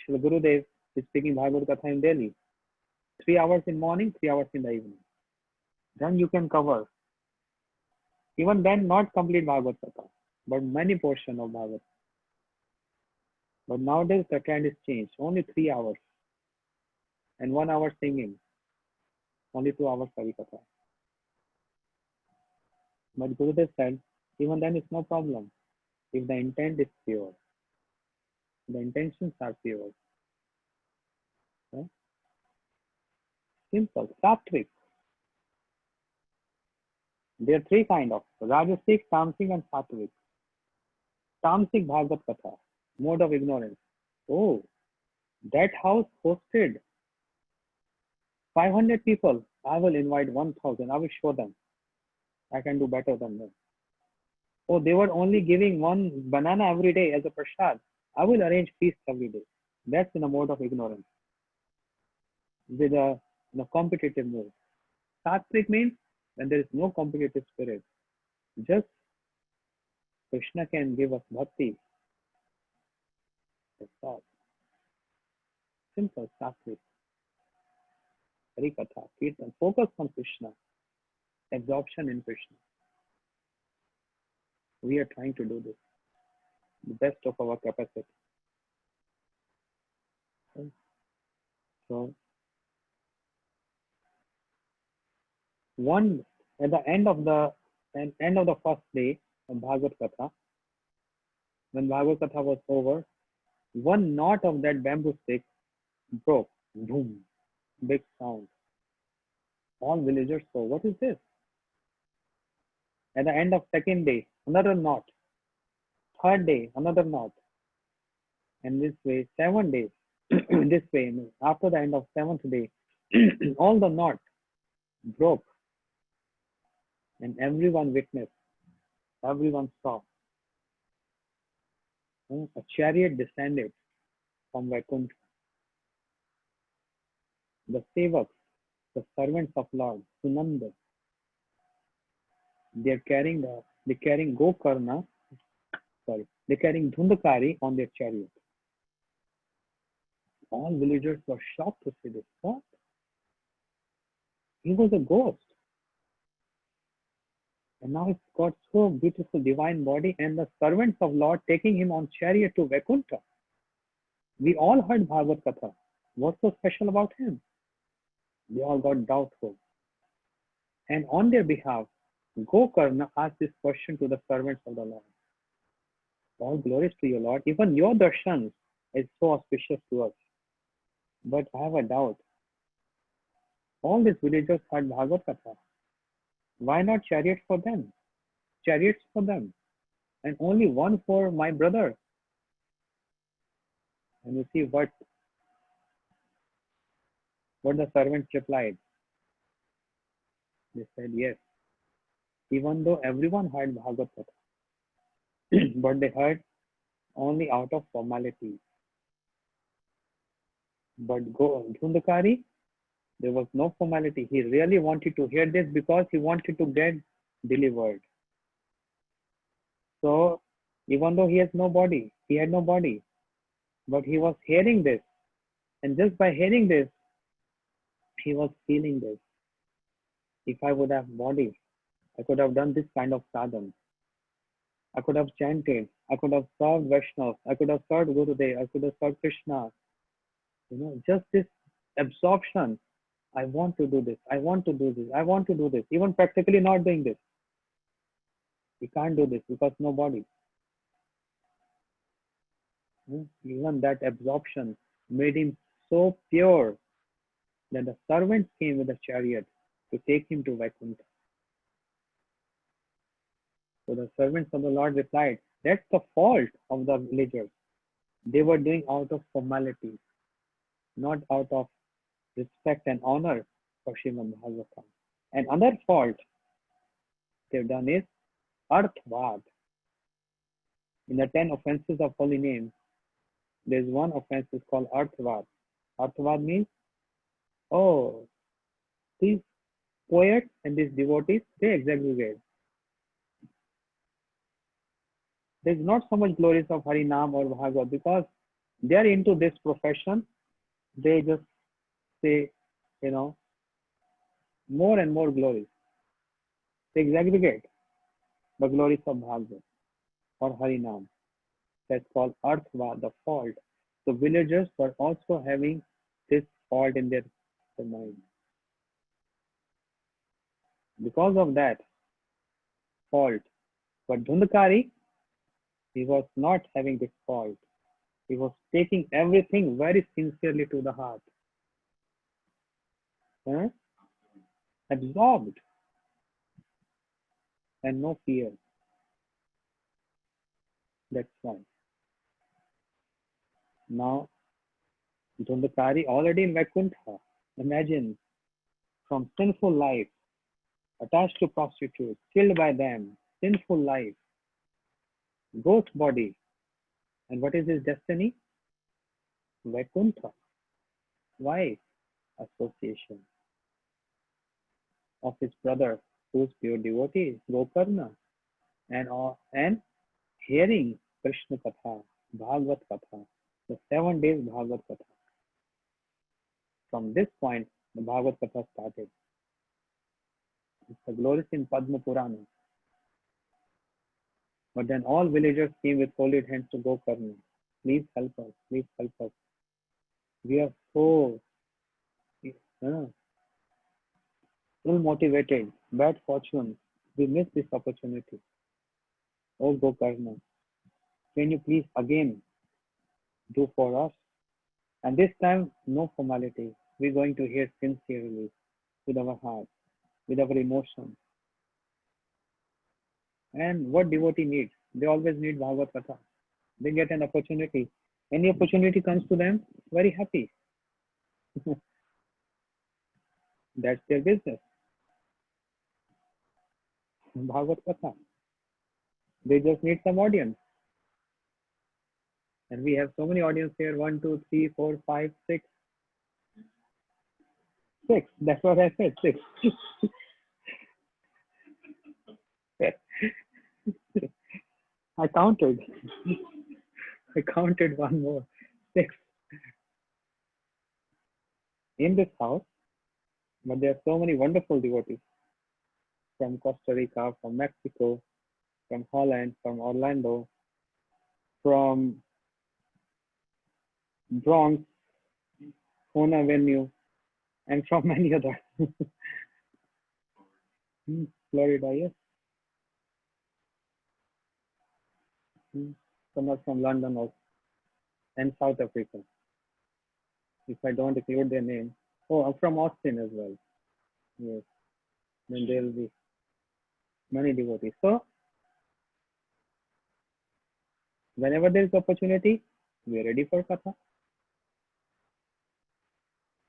Srila Gurudev is speaking Bhagavad Katha in Delhi. 3 hours in morning, 3 hours in the evening. Then you can cover. Even then, not complete Bhagavad Katha, but many portion of Bhagavad. But nowadays, the trend is changed. Only 3 hours. And 1 hour singing. Only 2 hours Harikatha. But Gurudev said, even then it's no problem. If the intent is pure. The intentions are pure. Okay? Simple. Sattvic. There are 3 kinds of Rajasic, Tamasic and Sattvic. Tamasic Bhagavad Katha. Mode of ignorance. Oh, that house hosted 500 people. I will invite 1,000. I will show them. I can do better than them. Oh, they were only giving 1 banana every day as a prasad. I will arrange feast every day. That's in a mode of ignorance. With a competitive mode. Sattvic means when there is no competitive spirit. Just Krishna can give us bhakti. That's all. Simple, Sattvic. Harikatha, Kirtan. Focus on Krishna. Absorption in Krishna. We are trying to do this. The best of our capacity. Okay. So, at the end of the first day of Bhagavad Katha, when Bhagavad Katha was over, 1 knot of that bamboo stick broke. Boom. Big sound. All villagers saw, what is this? At the end of second day, another knot. Third day, another knot. And this way, 7 days. This way, after the end of 7th day, all the knots broke. And everyone witnessed. Everyone saw. A chariot descended from Vaikuntha. The sevaks, the servants of Lord, Sunanda, they're carrying Gokarna, they're carrying Dhundkari on their chariot. All villagers were shocked to see this. What? He was a ghost. And now he's got so beautiful divine body and the servants of Lord taking him on chariot to Vaikuntha. We all heard Bhagavad Katha. What's so special about him? They all got doubtful. And on their behalf, Gokarna asked this question to the servants of the Lord. All glories to you, Lord. Even your darshan is so auspicious to us. But I have a doubt. All these villagers had Bhagavad Katha. Why not chariots for them? Chariots for them. And only one for my brother. And you see what the servants replied. They said, yes, even though everyone heard Bhagavad Katha, but they heard only out of formality. But Dhundakari, there was no formality. He really wanted to hear this because he wanted to get delivered. So even though he had no body, but he was hearing this. And just by hearing this, he was feeling this. If I would have body, I could have done this kind of sadhana. I could have chanted. I could have served Vaishnavas. I could have served Gurudev. I could have served Krishna. Just this absorption. I want to do this. I want to do this. I want to do this. Even practically not doing this. He can't do this because no body. Even that absorption made him so pure that the servants came with a chariot to take him to Vaikuntha. So the servants of the Lord replied, that's the fault of the villagers. They were doing out of formality, not out of respect and honor for Srimad Bhagavatam. And another fault they've done is Arthvad. In the 10 offenses of holy name, there's one offense is called Arthvad. Arthvad means, oh, these poets and these devotees, they exaggerate. There's not so much glories of Harinam or Bhagavad because they are into this profession. They just say, more and more glories. They exaggerate the glories of Bhagavad or Harinam. That's called Arthva, the fault. The villagers were also having this fault in their mind. Because of that fault. But Dhundakari, he was not having this fault. He was taking everything very sincerely to the heart. Absorbed. And no fear. That's why. Now, Dhundakari already in Vaikuntha. Imagine, from sinful life, attached to prostitutes, killed by them, sinful life, ghost body. And what is his destiny? Vaikuntha. Why? Association of his brother, who's pure devotee, Gokarna, and hearing Krishna Katha, Bhagavad Katha, the 7 days Bhagavad Katha. From this point, the Bhagavad Katha started. It's the glorious in Padma Purana. But then all villagers came with folded hands to Gokarna. Please help us. Please help us. We are so ill-motivated, bad fortune. We missed this opportunity. Oh Gokarna, can you please again do for us? And this time, no formality. We're going to hear sincerely, with our heart, with our emotions. And what devotee needs? They always need Bhagavad Katha. They get an opportunity. Any opportunity comes to them, very happy. That's their business. Bhagavad Katha. They just need some audience. And we have so many audience here. 1, 2, 3, 4, 5, 6. 6. That's what I said. 6. I counted. I counted one more. 6. In this house, but there are so many wonderful devotees from Costa Rica, from Mexico, from Holland, from Orlando, from Bronx, Ona Avenue, and from many others. Florida, yes. some are from London also, and South Africa. If I don't include their name, oh, I'm from Austin as well. Yes, then there will be many devotees. So whenever there is opportunity, we are ready for katha.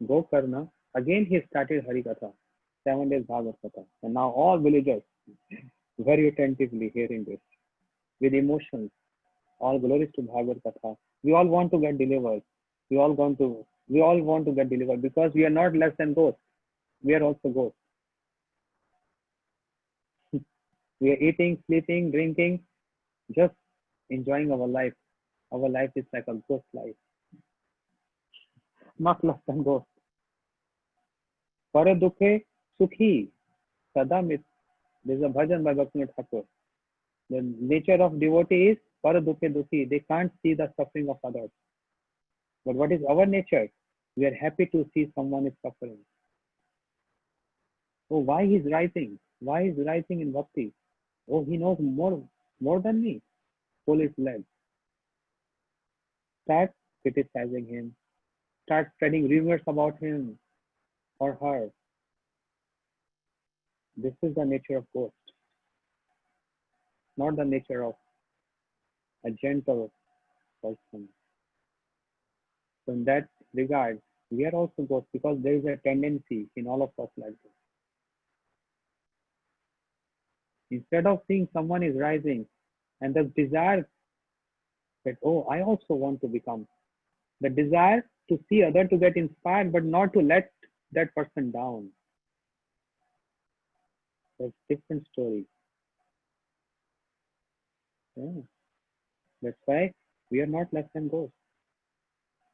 Go karna. Again, he started Hari Katha, 7 days Bhagavad Katha, and now all villagers very attentively hearing this with emotions. All glories to Bhagavad Katha. We all want to get delivered. We all want to get delivered because we are not less than ghosts. We are also ghosts. We are eating, sleeping, drinking, just enjoying our life. Our life is like a ghost life, not less than ghost. Para dukhe sukhi sadamit. There's a bhajan by Bhakti Thakur. The nature of devotee is para dukhe dukhi. They can't see the suffering of others. But what is our nature? We are happy to see someone is suffering. Oh, why he's writing? Why he's writing in bhakti? Oh, he knows more than me. Pull his leg. Start criticizing him. Start spreading rumors about him or her. This is the nature of ghost, not the nature of a gentle person. So in that regard, we are also ghosts because there is a tendency in all of us like this. Instead of seeing someone is rising and the desire that, oh, I also want to become, the desire to see other to get inspired, but not to let that person down. That's a different story. Yeah. That's why we are not less than ghosts.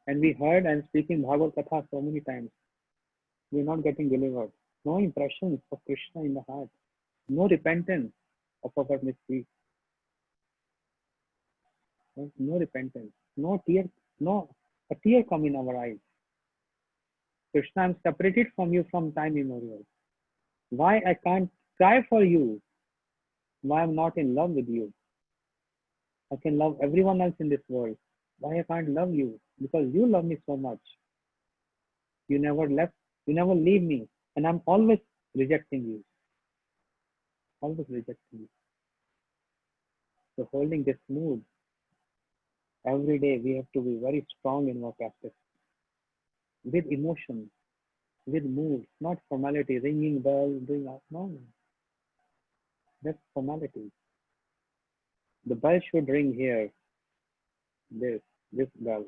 And we heard and speaking Bhagavad Katha so many times. We are not getting delivered. No impressions of Krishna in the heart. No repentance of our misdeeds. No repentance. No tear. No a tear come in our eyes. Krishna, I'm separated from you from time immemorial. Why I can't cry for you? Why I'm not in love with you? I can love everyone else in this world. Why I can't love you? Because you love me so much. You never left. You never leave me. And I'm always rejecting you. Always rejecting you. So holding this mood, every day we have to be very strong in our practice. With emotion, with mood, not formality, ringing bell, doing that. No, that's formality. The bell should ring here. This bell.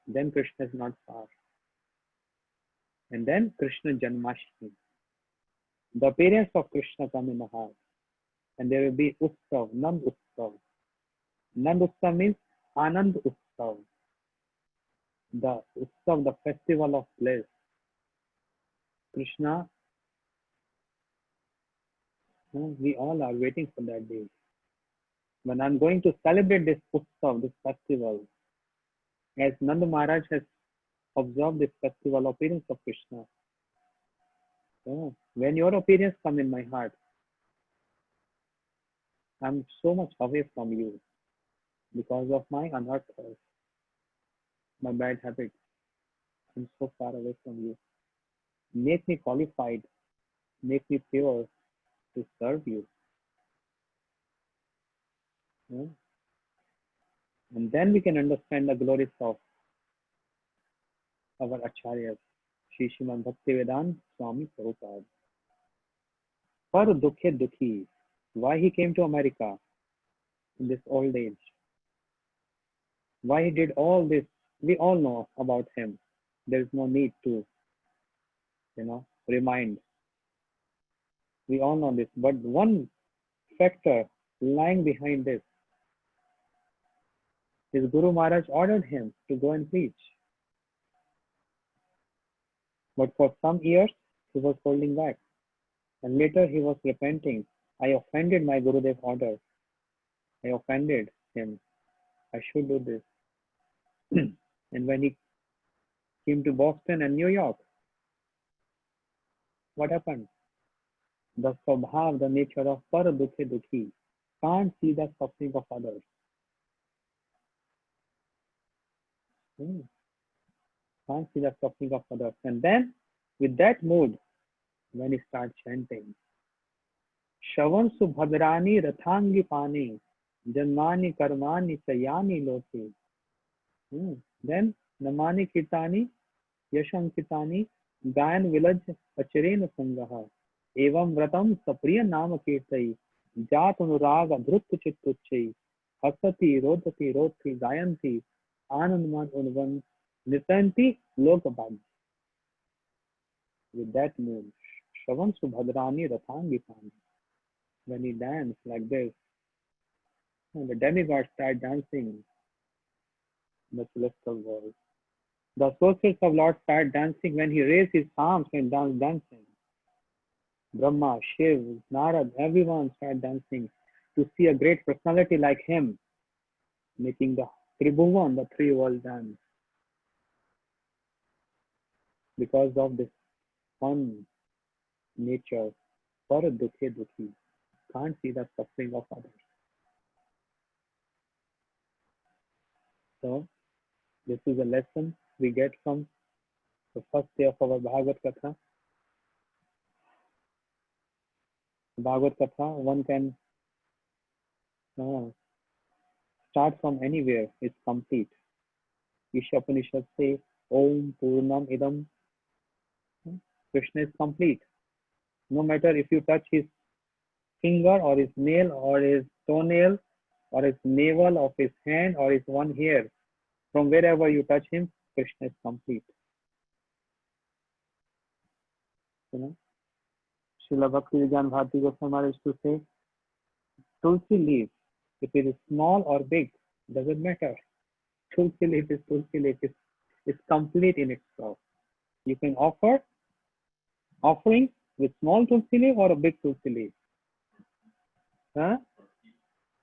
Then Krishna is not far. And then Krishna Janmashtami. The appearance of Krishna come in the heart. And there will be Utsav, Nand Utsav. Nand Utsav means Anand Utsav. The Utsav, the festival of bliss. Krishna, we all are waiting for that day. When I'm going to celebrate this Utsav, this festival, as Nanda Maharaj has observed this festival appearance of Krishna. When your appearance come in my heart, I'm so much away from you because of my anarthas, my bad habits. I'm so far away from you. Make me qualified, make me pure to serve you. And then we can understand the glories of our acharyas, Shri Srimad Bhaktivedanta Swami Prabhupada. Par dukhe dukhi, why he came to America in this old age, why he did all this, we all know about him. There is no need to, remind. We all know this, but one factor lying behind this, his Guru Maharaj ordered him to go and preach. But for some years, he was holding back. And later he was repenting. I offended my Gurudev order. I offended him. I should do this. And when he came to Boston and New York, what happened? The Swabhav, the nature of Par Dukhe Dukhi, can't see the suffering of others. Can't see the suffering of others. And then, with that mood, when he starts chanting, Shavan Subhadrani Rathangi Pani, Janmani Karmani Sayani Loki. Then, Namani Kitani, Yashankitani, Gayan Village Acharena Sangaha, Evam Vratam Sapriya Nama Kirtai, Jat Anuraga Dhrutta Chittuchai, Hasati, Rodati, Roti, Gayanti, Anandman Unvan, Nitanti, Lokabad. With that mood, Shravan Subhadrani Rathangi Pani. When he danced like this, and the demigods start dancing in the celestial world. The associates of Lord start dancing when he raised his arms and dancing. Brahma, Shiv, Narad, everyone start dancing to see a great personality like him, making the Tribhuvan, the three world dance. Because of this fun nature, for a dukhe dukhi, can't see the suffering of others. So, this is a lesson we get from the first day of our Bhagavad Katha. Bhagavad Katha, one can start from anywhere, it's complete. Isha Upanishad say, Om Purnam Idam. Krishna is complete. No matter if you touch his finger or his nail or his toenail or his navel of his hand or his one hair, from wherever you touch him, Krishna is complete. You know, Srila Bhakti Vigyan Bharati Goswami Maharaj used to say, Tulsi leaf, if it is small or big, doesn't matter. Tulsi leaf is Tulsi leaf. It's complete in itself. You can offer offering with small Tulsi leaf or a big Tulsi leaf.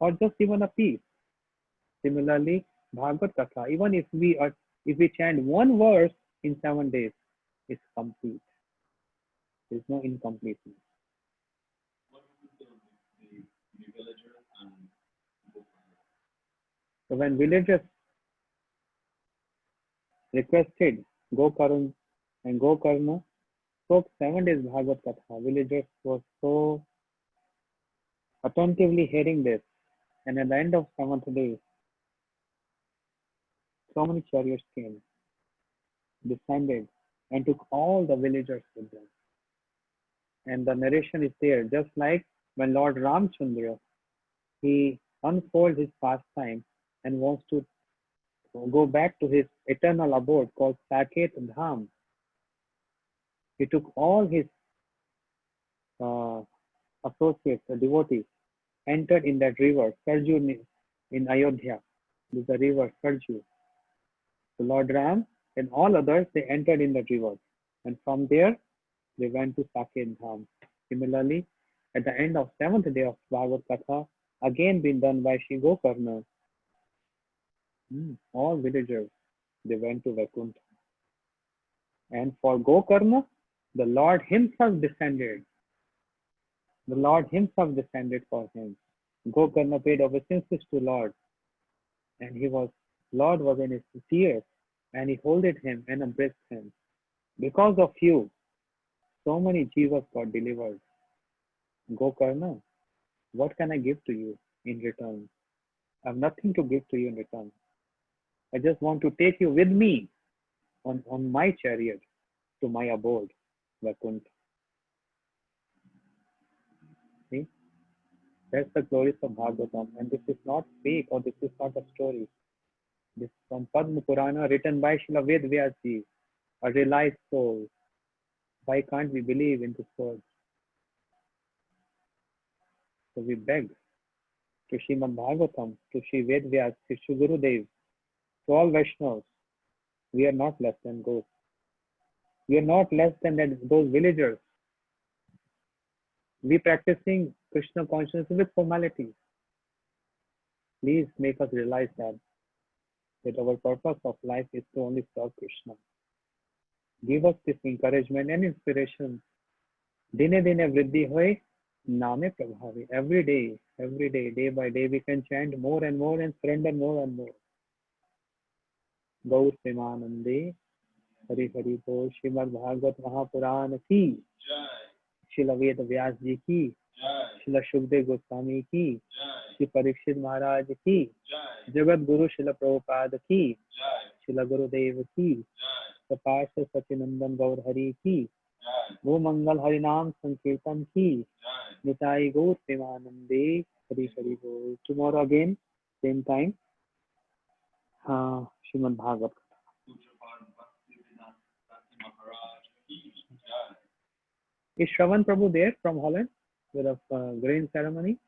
Or just even a piece. Similarly, Bhagavad Katha, even if we chant one verse in 7 days, it's complete. There's no incompleteness. So when villagers requested Gokarna and Gokarna spoke 7 days Bhagavad Katha, villagers were so attentively hearing this. And at the end of 7th day, so many chariots came, descended, and took all the villagers with them. And the narration is there, just like when Lord Ramchandra, he unfolds his pastime and wants to go back to his eternal abode called Saket Dham. He took all his associates, the devotees, entered in that river, Sarju in Ayodhya. This is the river Sarju. So Lord Ram and all others, they entered in that river. And from there, they went to Saket Dham. Similarly, at the end of 7th day of Bhagavad Katha, again been done by Shri Gokarna, all villagers, they went to Vaikuntha. And for Gokarna, the Lord himself descended. The Lord himself descended for him. Gokarna paid obeisances to Lord. And Lord was in his tears. And he holded him and embraced him. Because of you, so many jivas got delivered. Gokarna, what can I give to you in return? I have nothing to give to you in return. I just want to take you with me on my chariot to my abode, Vaikuntha. See? That's the glories of Bhagavatam. And this is not fake or this is not a story. This is from Padma Purana written by Srila Ved Vyasji, a realized soul. Why can't we believe in this word? So we beg to Srimad Bhagavatam, to Sri Ved Vyas, to Sri Gurudev, to all Vaishnavas, we are not less than ghosts. We are not less than those villagers. We practicing Krishna consciousness with formalities. Please make us realize that our purpose of life is to only serve Krishna. Give us this encouragement and inspiration. Dine dine vriddhi hoy, name prabhavi. Every day Every day, day by day, we can chant more and more and surrender more and more. Gaur Premanande, Hari Hari Bol, Srimad Bhagavat Mahapuran ki, Srila Ved Vyas Ji ki, Srila Shukdev Goswami ki, Shri Parikshit Maharaj ki, Jagat Guru Srila Prabhupada ki, Srila Gurudev ki, Prakash Sachinandan Gaur Hari ki, Go Mangal Harinam Sankirtan ki, Nitai Gaur Premanande, Hari Hari Bol. Tomorrow again, same time, Srimad Bhagavat. Is Shravan Prabhu there from Holland with a grain ceremony?